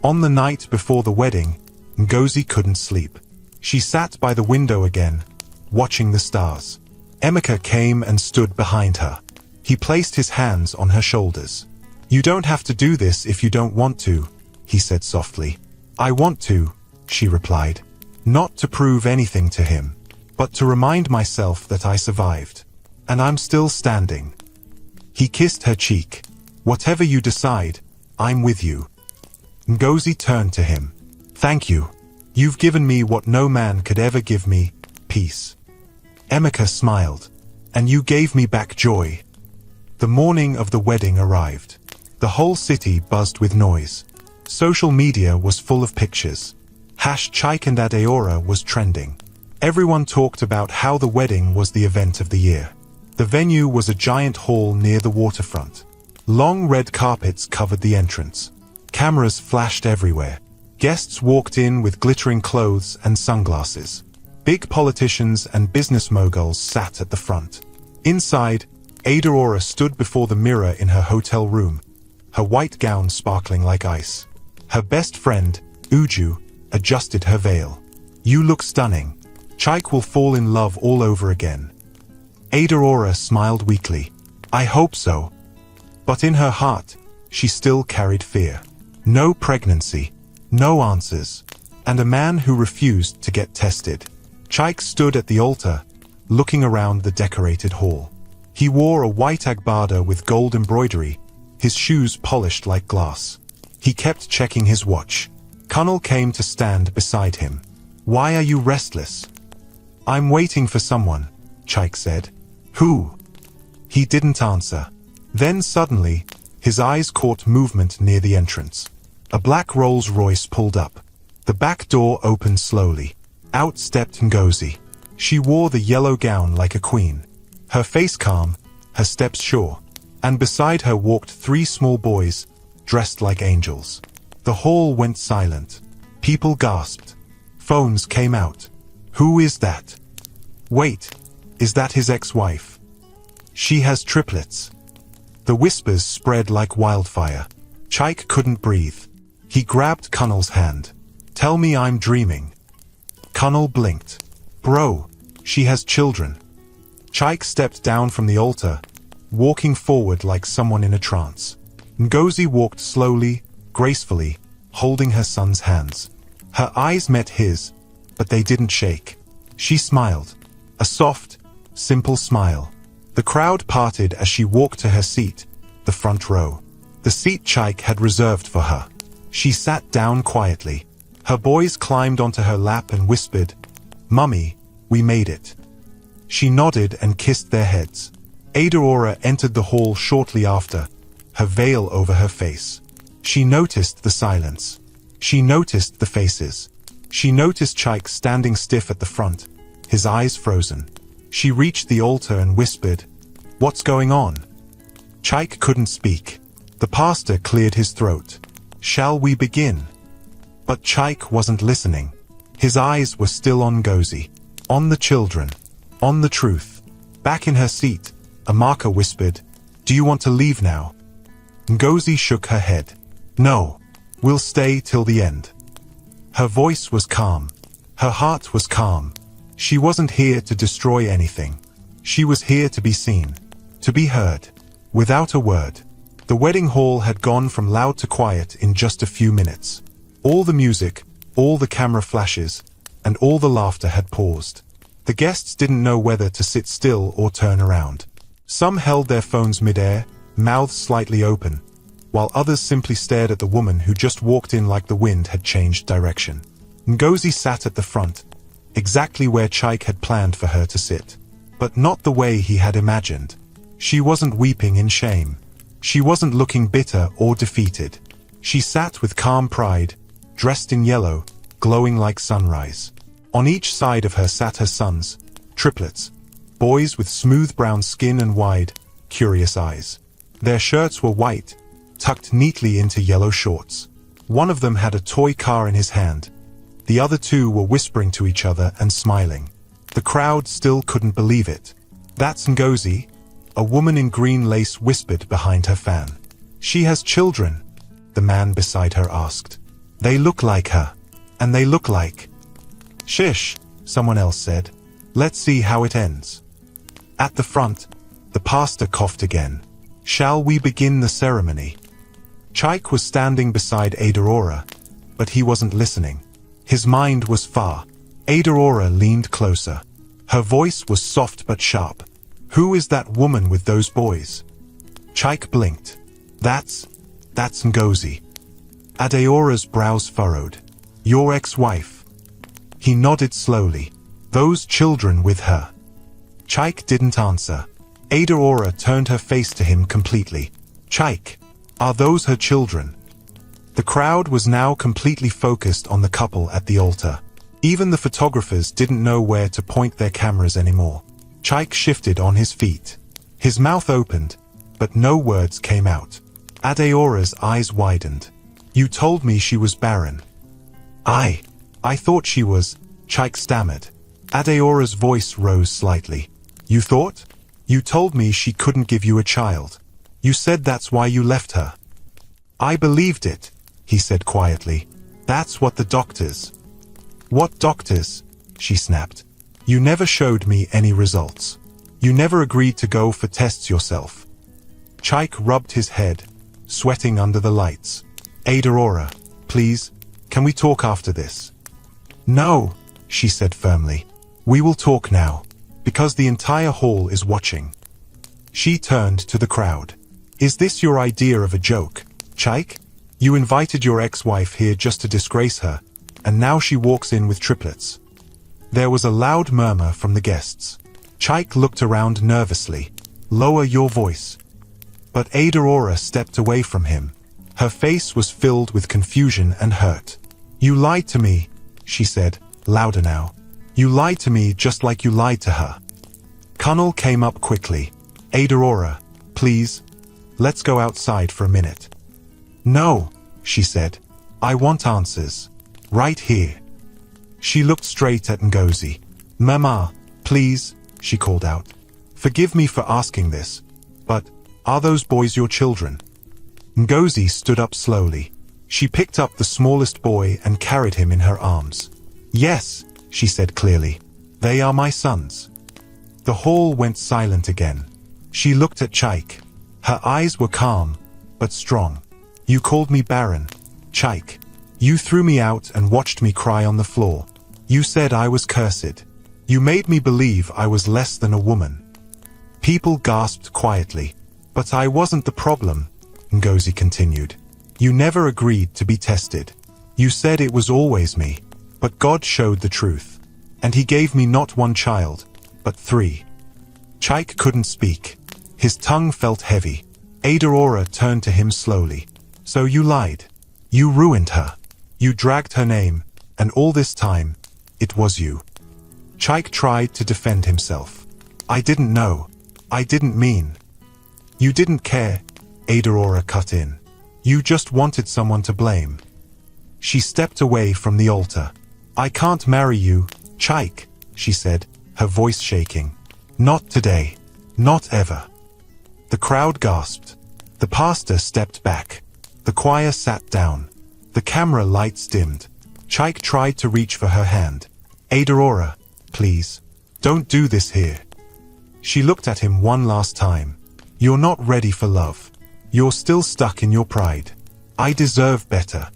On the night before the wedding, Ngozi couldn't sleep. She sat by the window again, watching the stars. Emeka came and stood behind her. He placed his hands on her shoulders. "You don't have to do this if you don't want to," he said softly. I want to, she replied. Not to prove anything to him, but to remind myself that I survived. And I'm still standing. He kissed her cheek. Whatever you decide, I'm with you. Ngozi turned to him. Thank you. You've given me what no man could ever give me, peace. Emeka smiled. And you gave me back joy. The morning of the wedding arrived. The whole city buzzed with noise. Social media was full of pictures. #Chike and Adeora was trending. Everyone talked about how the wedding was the event of the year. The venue was a giant hall near the waterfront. Long red carpets covered the entrance. Cameras flashed everywhere. Guests walked in with glittering clothes and sunglasses. Big politicians and business moguls sat at the front. Inside, Adeora stood before the mirror in her hotel room, her white gown sparkling like ice. Her best friend, Uju, adjusted her veil. You look stunning. Chike will fall in love all over again. Adeora smiled weakly. I hope so. But in her heart, she still carried fear. No pregnancy, no answers, and a man who refused to get tested. Chike stood at the altar, looking around the decorated hall. He wore a white agbada with gold embroidery, his shoes polished like glass. He kept checking his watch. Kunal came to stand beside him. Why are you restless? I'm waiting for someone, Chike said. Who? He didn't answer. Then suddenly, his eyes caught movement near the entrance. A black Rolls-Royce pulled up. The back door opened slowly. Out stepped Ngozi. She wore the yellow gown like a queen. Her face calm, her steps sure. And beside her walked 3 small boys, dressed like angels. The hall went silent. People gasped. Phones came out. Who is that? Wait, is that his ex-wife? She has triplets. The whispers spread like wildfire. Chike couldn't breathe. He grabbed Kunal's hand. Tell me I'm dreaming. Kunal blinked. Bro, she has children. Chike stepped down from the altar, walking forward like someone in a trance. Ngozi walked slowly, gracefully, holding her son's hands. Her eyes met his, but they didn't shake. She smiled. A soft, simple smile. The crowd parted as she walked to her seat, the front row. The seat Chike had reserved for her. She sat down quietly. Her boys climbed onto her lap and whispered, Mummy, we made it. She nodded and kissed their heads. Adeora entered the hall shortly after, her veil over her face. She noticed the silence. She noticed the faces. She noticed Chike standing stiff at the front, his eyes frozen. She reached the altar and whispered, What's going on? Chike couldn't speak. The pastor cleared his throat. Shall we begin? But Chike wasn't listening. His eyes were still on Ngozi, on the children, on the truth. Back in her seat, Amaka whispered, Do you want to leave now? Ngozi shook her head. No, we'll stay till the end. Her voice was calm. Her heart was calm. She wasn't here to destroy anything. She was here to be seen, to be heard. Without a word, the wedding hall had gone from loud to quiet in just a few minutes. All the music, all the camera flashes, and all the laughter had paused. The guests didn't know whether to sit still or turn around. Some held their phones midair, mouths slightly open, while others simply stared at the woman who just walked in like the wind had changed direction. Ngozi sat at the front, exactly where Chike had planned for her to sit. But not the way he had imagined. She wasn't weeping in shame. She wasn't looking bitter or defeated. She sat with calm pride, dressed in yellow, glowing like sunrise. On each side of her sat her sons, triplets, boys with smooth brown skin and wide, curious eyes. Their shirts were white, tucked neatly into yellow shorts. One of them had a toy car in his hand. The other 2 were whispering to each other and smiling. The crowd still couldn't believe it. That's Ngozi, a woman in green lace whispered behind her fan. She has children, the man beside her asked. They look like her, and they look like... Shish, someone else said. Let's see how it ends. At the front, the pastor coughed again. Shall we begin the ceremony? Chaik was standing beside Aurora, but he wasn't listening. His mind was far. Aurora leaned closer. Her voice was soft but sharp. "Who is that woman with those boys?" Chaik blinked. That's Ngozi." Adeora's brows furrowed. "Your ex-wife?" He nodded slowly. "Those children with her?" Chaik didn't answer. Adeora turned her face to him completely. "Chaik, are those her children?" The crowd was now completely focused on the couple at the altar. Even the photographers didn't know where to point their cameras anymore. Chaik shifted on his feet. His mouth opened, but no words came out. Adeora's eyes widened. "You told me she was barren." I thought she was," Chaik stammered. Adeora's voice rose slightly. "You thought? You told me she couldn't give you a child. You said that's why you left her." "I believed it," he said quietly. "That's what the doctors—" "What doctors?" she snapped. "You never showed me any results. You never agreed to go for tests yourself." Chaik rubbed his head, sweating under the lights. "Adeora, please, can we talk after this?" "No," she said firmly. "We will talk now, because the entire hall is watching." She turned to the crowd. "Is this your idea of a joke, Chaik? You invited your ex-wife here just to disgrace her, and now she walks in with triplets." There was a loud murmur from the guests. Chaik looked around nervously. "Lower your voice." But Adeora stepped away from him. Her face was filled with confusion and hurt. "You lied to me," she said, louder now. "You lied to me just like you lied to her." Kunal came up quickly. "Adeora, please, let's go outside for a minute." "No," she said. "I want answers. Right here." She looked straight at Ngozi. "Mama, please," she called out. "Forgive me for asking this, but are those boys your children?" Ngozi stood up slowly. She picked up the smallest boy and carried him in her arms. "Yes," she said clearly. "They are my sons." The hall went silent again. She looked at Chaik. Her eyes were calm, but strong. "You called me barren, Chaik. You threw me out and watched me cry on the floor. You said I was cursed. You made me believe I was less than a woman." People gasped quietly. "But I wasn't the problem," Ngozi continued. "You never agreed to be tested. You said it was always me. But God showed the truth. And he gave me not one child, but 3. Chaik couldn't speak. His tongue felt heavy. Adeora turned to him slowly. "So you lied. You ruined her. You dragged her name, and all this time, it was you." Chaik tried to defend himself. "I didn't know. I didn't mean." "You didn't care," Adeora cut in. "You just wanted someone to blame." She stepped away from the altar. "I can't marry you, Chaik," she said, her voice shaking. "Not today. Not ever." The crowd gasped. The pastor stepped back. The choir sat down. The camera lights dimmed. Chaik tried to reach for her hand. "Adeora, please, don't do this here." She looked at him one last time. "You're not ready for love. You're still stuck in your pride. I deserve better."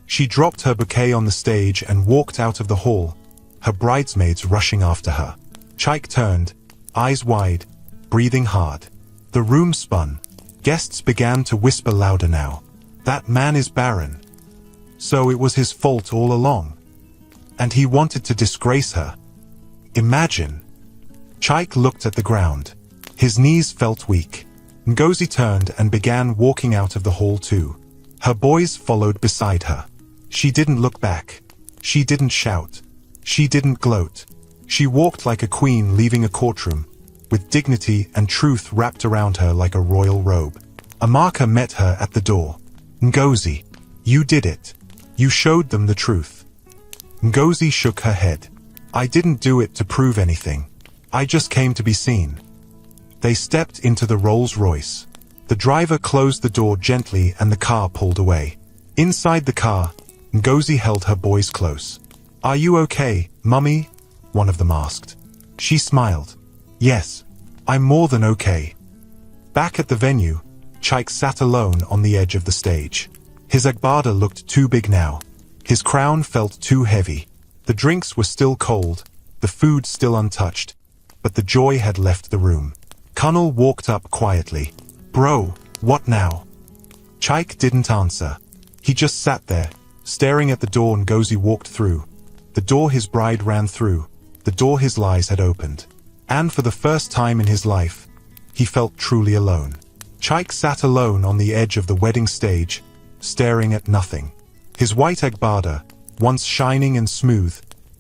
She dropped her bouquet on the stage and walked out of the hall, her bridesmaids rushing after her. Chaik turned, eyes wide, breathing hard. The room spun. Guests began to whisper louder now. "That man is barren. So it was his fault all along. And he wanted to disgrace her. Imagine." Chaik looked at the ground. His knees felt weak. Ngozi turned and began walking out of the hall too. Her boys followed beside her. She didn't look back. She didn't shout. She didn't gloat. She walked like a queen leaving a courtroom, with dignity and truth wrapped around her like a royal robe. Amaka met her at the door. "Ngozi, you did it. You showed them the truth." Ngozi shook her head. "I didn't do it to prove anything. I just came to be seen." They stepped into the Rolls-Royce. The driver closed the door gently and the car pulled away. Inside the car, Ngozi held her boys close. "Are you okay, Mummy?" one of them asked. She smiled. "Yes, I'm more than okay." Back at the venue, Chaik sat alone on the edge of the stage. His agbada looked too big now. His crown felt too heavy. The drinks were still cold, the food still untouched, but the joy had left the room. Kunal walked up quietly. "Bro, what now?" Chaik didn't answer. He just sat there, staring at the door Ngozi walked through. The door his bride ran through, the door his lies had opened. And for the first time in his life, he felt truly alone. Chaik sat alone on the edge of the wedding stage, staring at nothing. His white agbada, once shining and smooth,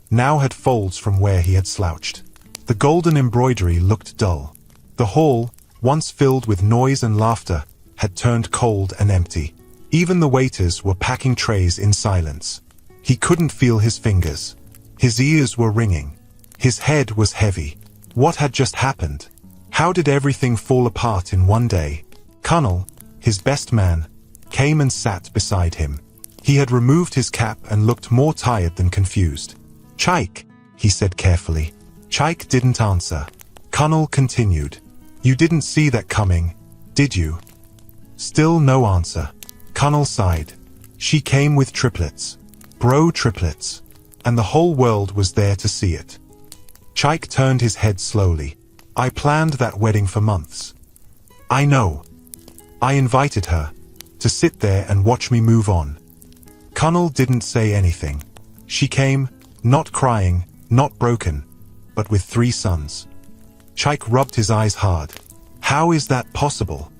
now had folds from where he had slouched. The golden embroidery looked dull. The hall, once filled with noise and laughter, had turned cold and empty. Even the waiters were packing trays in silence. He couldn't feel his fingers. His ears were ringing. His head was heavy. What had just happened? How did everything fall apart in one day? Kunal, his best man, came and sat beside him. He had removed his cap and looked more tired than confused. "Chaik," he said carefully. Chaik didn't answer. Kunal continued. "You didn't see that coming, did you?" Still no answer. Kunal sighed. "She came with triplets. Bro, triplets. And the whole world was there to see it." Chaik turned his head slowly. "I planned that wedding for months. I know. I invited her to sit there and watch me move on." Kunal didn't say anything. She came, not crying, not broken, but with 3 sons. Chaik rubbed his eyes hard. "How is that possible?"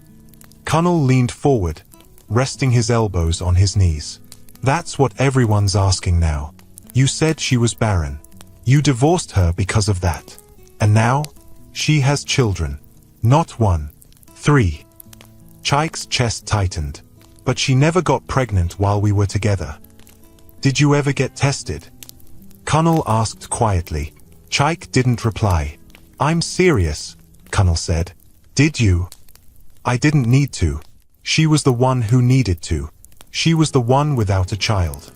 Kunal leaned forward, resting his elbows on his knees. "That's what everyone's asking now. You said she was barren. You divorced her because of that. And now, she has children. Not 1, 3. Chaik's chest tightened. "But she never got pregnant while we were together. Did you ever get tested?" Kunal asked quietly. Chaik didn't reply. "I'm serious," Kunal said. "Did you?" "I didn't need to. She was the one who needed to. She was the one without a child."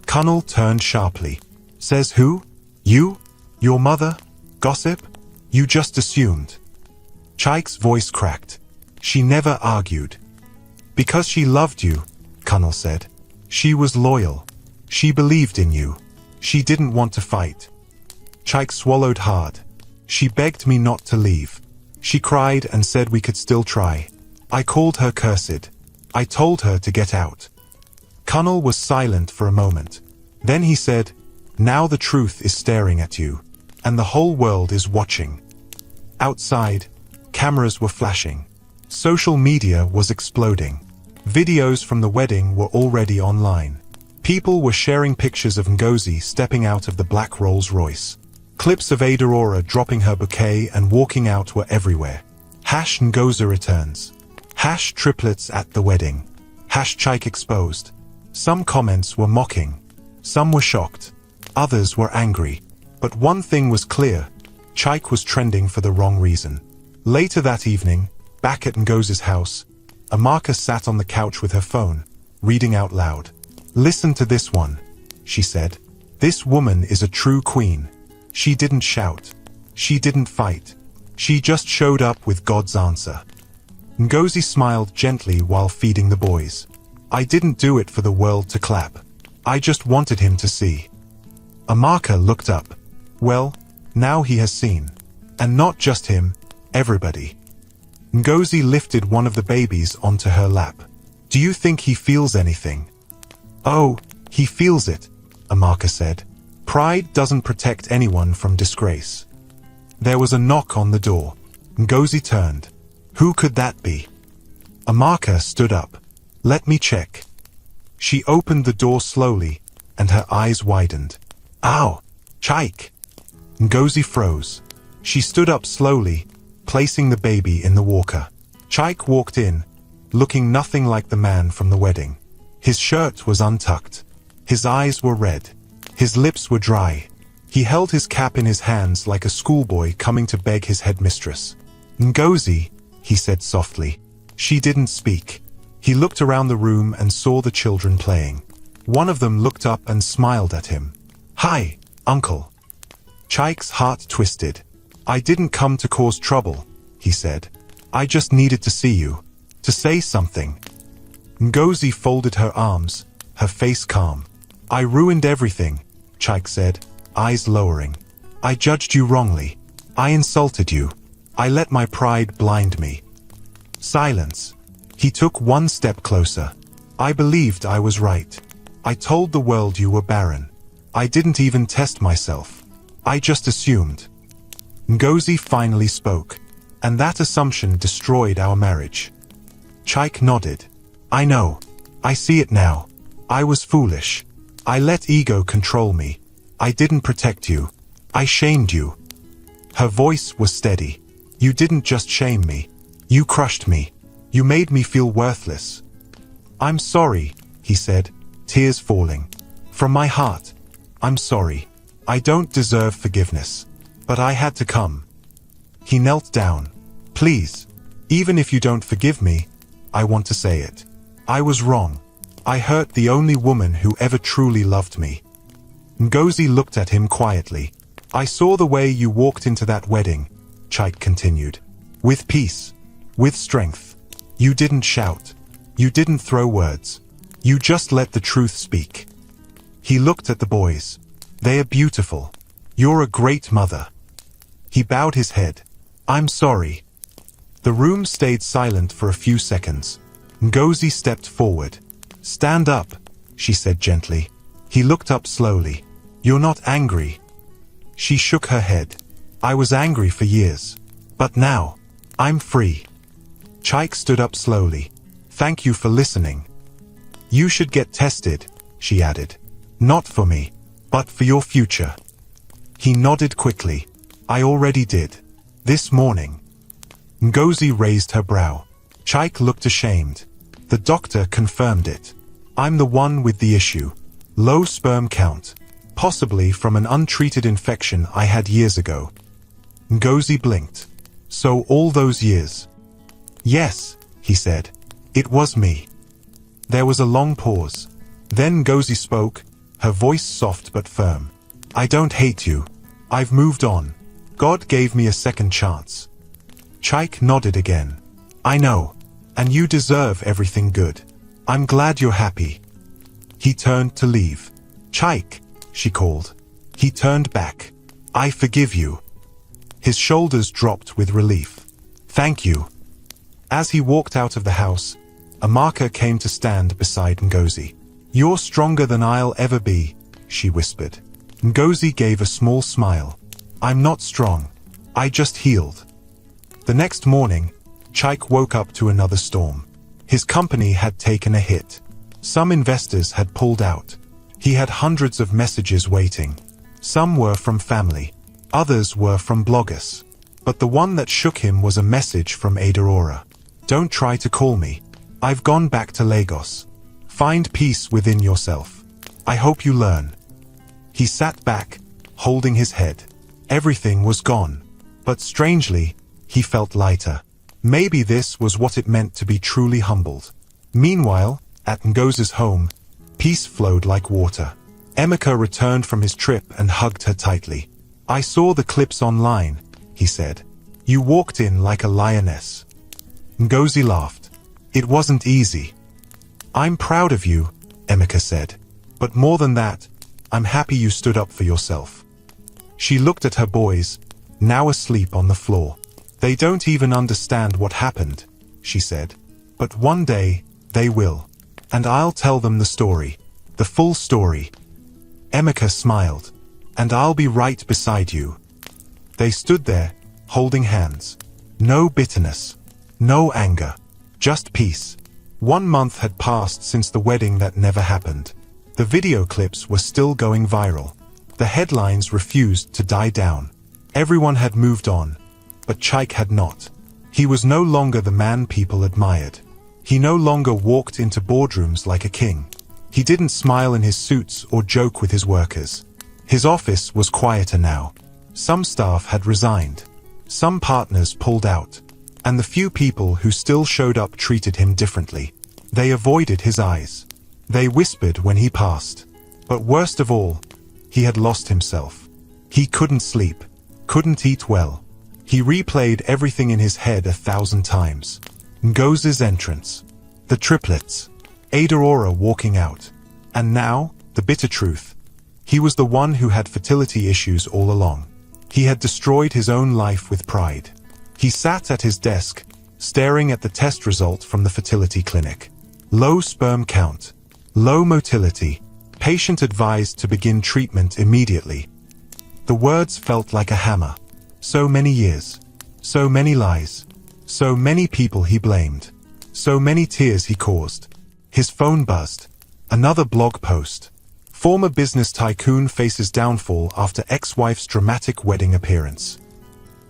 Kunal turned sharply. "Says who? You? Your mother? Gossip? You just assumed." Chaik's voice cracked. "She never argued." "Because she loved you," Kunal said. "She was loyal. She believed in you. She didn't want to fight." Chaik swallowed hard. "She begged me not to leave. She cried and said we could still try. I called her cursed. I told her to get out." Kunal was silent for a moment. Then he said, "Now the truth is staring at you, and the whole world is watching." Outside, cameras were flashing. Social media was exploding. Videos from the wedding were already online. People were sharing pictures of Ngozi stepping out of the black Rolls Royce. Clips of Ada Aurora dropping her bouquet and walking out were everywhere. #Ngozi returns. #triplets at the wedding. #Chaik exposed. Some comments were mocking. Some were shocked. Others were angry. But one thing was clear. Chaik was trending for the wrong reason. Later that evening, back at Ngozi's house, Amaka sat on the couch with her phone, reading out loud. "Listen to this one," she said. "This woman is a true queen. She didn't shout. She didn't fight. She just showed up with God's answer." Ngozi smiled gently while feeding the boys. "I didn't do it for the world to clap. I just wanted him to see." Amaka looked up. "Well, now he has seen. And not just him, everybody." Ngozi lifted one of the babies onto her lap. "Do you think he feels anything?" "Oh, he feels it," Amaka said. "Pride doesn't protect anyone from disgrace." There was a knock on the door. Ngozi turned. Who could that be? Amaka stood up. "Let me check." She opened the door slowly, and her eyes widened. "Ow! Chaik!" Ngozi froze. She stood up slowly, placing the baby in the walker. Chaik walked in, looking nothing like the man from the wedding. His shirt was untucked. His eyes were red. His lips were dry. He held his cap in his hands like a schoolboy coming to beg his headmistress. "Ngozi," he said softly. She didn't speak. He looked around the room and saw the children playing. One of them looked up and smiled at him. "Hi, uncle." Chaik's heart twisted. "I didn't come to cause trouble," he said. "I just needed to see you." to say something. Ngozi folded her arms, her face calm. I ruined everything, Chike said, eyes lowering. I judged you wrongly. I insulted you. I let my pride blind me. Silence. He took one step closer. I believed I was right. I told the world you were barren. I didn't even test myself. I just assumed. Ngozi finally spoke, and that assumption destroyed our marriage. Chike nodded. I know. I see it now. I was foolish. I let ego control me. I didn't protect you. I shamed you. Her voice was steady. You didn't just shame me. You crushed me. You made me feel worthless. I'm sorry, he said, tears falling. From my heart, I'm sorry. I don't deserve forgiveness. But I had to come. He knelt down. Please, even if you don't forgive me, I want to say it. I was wrong. I hurt the only woman who ever truly loved me. Ngozi looked at him quietly. I saw the way you walked into that wedding, Chike continued. With peace. With strength. You didn't shout. You didn't throw words. You just let the truth speak. He looked at the boys. They are beautiful. You're a great mother. He bowed his head. I'm sorry. The room stayed silent for a few seconds. Ngozi stepped forward. Stand up, she said gently. He looked up slowly. You're not angry. She shook her head. I was angry for years. But now, I'm free. Chike stood up slowly. Thank you for listening. You should get tested, she added. Not for me, but for your future. He nodded quickly. I already did. This morning. Ngozi raised her brow. Chike looked ashamed. The doctor confirmed it. I'm the one with the issue. Low sperm count. Possibly from an untreated infection I had years ago. Ngozi blinked. So all those years? Yes, he said. It was me. There was a long pause. Then Ngozi spoke, her voice soft but firm. I don't hate you. I've moved on. God gave me a second chance. Chike nodded again. I know. And you deserve everything good. I'm glad you're happy. He turned to leave. Chike, she called. He turned back. I forgive you. His shoulders dropped with relief. Thank you. As he walked out of the house, Amaka came to stand beside Ngozi. You're stronger than I'll ever be, she whispered. Ngozi gave a small smile. I'm not strong. I just healed. The next morning, Chike woke up to another storm. His company had taken a hit. Some investors had pulled out. He had hundreds of messages waiting. Some were from family. Others were from bloggers. But the one that shook him was a message from Adaora. Don't try to call me. I've gone back to Lagos. Find peace within yourself. I hope you learn. He sat back, holding his head. Everything was gone. But strangely, he felt lighter. Maybe this was what it meant to be truly humbled. Meanwhile, at Ngozi's home, peace flowed like water. Emeka returned from his trip and hugged her tightly. I saw the clips online, he said. You walked in like a lioness. Ngozi laughed. It wasn't easy. I'm proud of you, Emeka said. But more than that, I'm happy you stood up for yourself. She looked at her boys, now asleep on the floor. They don't even understand what happened, she said. But one day, they will. And I'll tell them the story. The full story. Emeka smiled. And I'll be right beside you. They stood there, holding hands. No bitterness. No anger. Just peace. 1 month had passed since the wedding that never happened. The video clips were still going viral. The headlines refused to die down. Everyone had moved on. But Chike had not. He was no longer the man people admired. He no longer walked into boardrooms like a king. He didn't smile in his suits or joke with his workers. His office was quieter now. Some staff had resigned. Some partners pulled out. And the few people who still showed up treated him differently. They avoided his eyes. They whispered when he passed. But worst of all, he had lost himself. He couldn't sleep. Couldn't eat well. He replayed everything in his head 1,000 times. Ngozi's entrance. The triplets. Aurora walking out. And now, the bitter truth. He was the one who had fertility issues all along. He had destroyed his own life with pride. He sat at his desk, staring at the test result from the fertility clinic. Low sperm count. Low motility. Patient advised to begin treatment immediately. The words felt like a hammer. So many years. So many lies. So many people he blamed. So many tears he caused. His phone buzzed. Another blog post. Former business tycoon faces downfall after ex-wife's dramatic wedding appearance.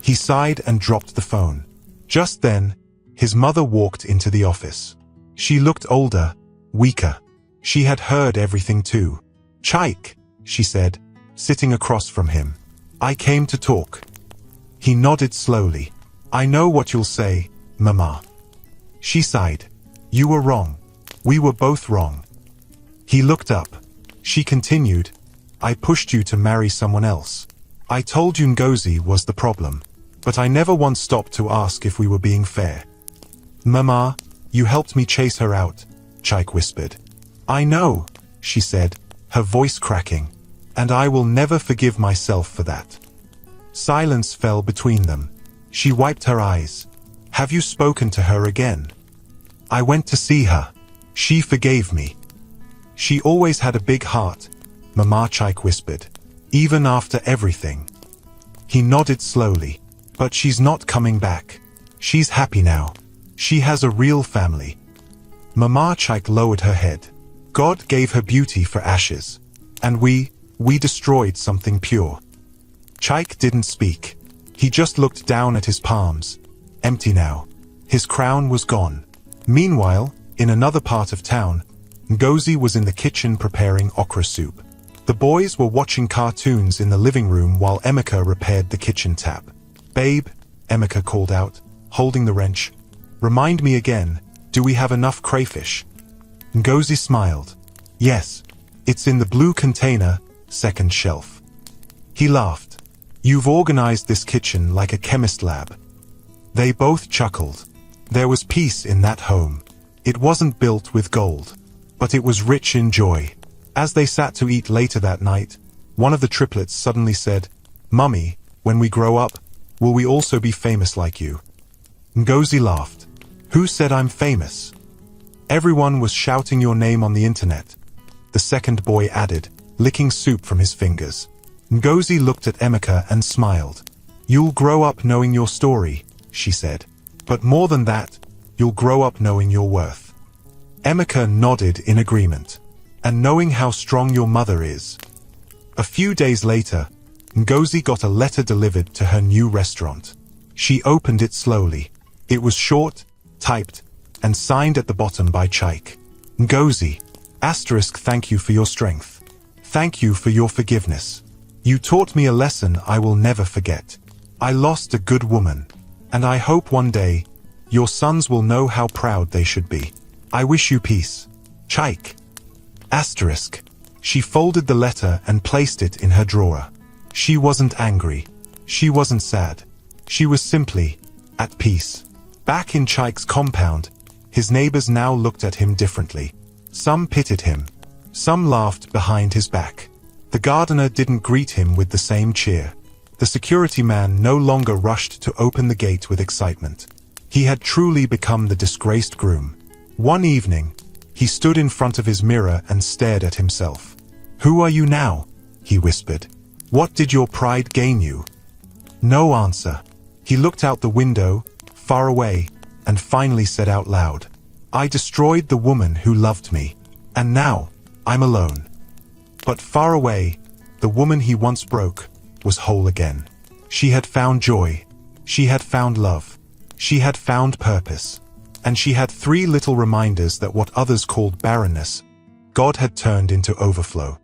He sighed and dropped the phone. Just then, his mother walked into the office. She looked older, weaker. She had heard everything too. "Chaik," she said, sitting across from him. "I came to talk." He nodded slowly. "I know what you'll say, Mama." She sighed. "You were wrong. We were both wrong." He looked up. She continued, "I pushed you to marry someone else. I told you Ngozi was the problem. But I never once stopped to ask if we were being fair." "Mama, you helped me chase her out," Chaik whispered. "I know," she said, her voice cracking. "And I will never forgive myself for that." Silence fell between them. She wiped her eyes. "Have you spoken to her again?" "I went to see her. She forgave me." "She always had a big heart," Mama Chaik whispered. "Even after everything." He nodded slowly. "But she's not coming back. She's happy now. She has a real family." Mama Chaik lowered her head. "God gave her beauty for ashes. And we destroyed something pure." Chaik didn't speak. He just looked down at his palms. Empty now. His crown was gone. Meanwhile, in another part of town, Ngozi was in the kitchen preparing okra soup. The boys were watching cartoons in the living room while Emeka repaired the kitchen tap. "Babe," Emeka called out, holding the wrench. "Remind me again, do we have enough crayfish?" Ngozi smiled. "Yes. It's in the blue container, second shelf." He laughed. "You've organized this kitchen like a chemist lab." They both chuckled. There was peace in that home. It wasn't built with gold, but it was rich in joy. As they sat to eat later that night, one of the triplets suddenly said, "Mummy, when we grow up, will we also be famous like you?" Ngozi laughed. "Who said I'm famous?" "Everyone was shouting your name on the internet," the second boy added, licking soup from his fingers. Ngozi looked at Emeka and smiled. "You'll grow up knowing your story," she said. "But more than that, you'll grow up knowing your worth." Emeka nodded in agreement. "And knowing how strong your mother is." A few days later, Ngozi got a letter delivered to her new restaurant. She opened it slowly. It was short, typed, and signed at the bottom by Chaik. "Ngozi, *, thank you for your strength. Thank you for your forgiveness. You taught me a lesson I will never forget. I lost a good woman, and I hope one day, your sons will know how proud they should be. I wish you peace. Chaik. *. She folded the letter and placed it in her drawer. She wasn't angry. She wasn't sad. She was simply at peace. Back in Chaik's compound, his neighbors now looked at him differently. Some pitied him. Some laughed behind his back. The gardener didn't greet him with the same cheer. The security man no longer rushed to open the gate with excitement. He had truly become the disgraced groom. One evening, he stood in front of his mirror and stared at himself. "Who are you now?" he whispered. "What did your pride gain you?" No answer. He looked out the window, far away, and finally said out loud, "I destroyed the woman who loved me, and now, I'm alone." But far away, the woman he once broke was whole again. She had found joy. She had found love. She had found purpose. And she had 3 little reminders that what others called barrenness, God had turned into overflow.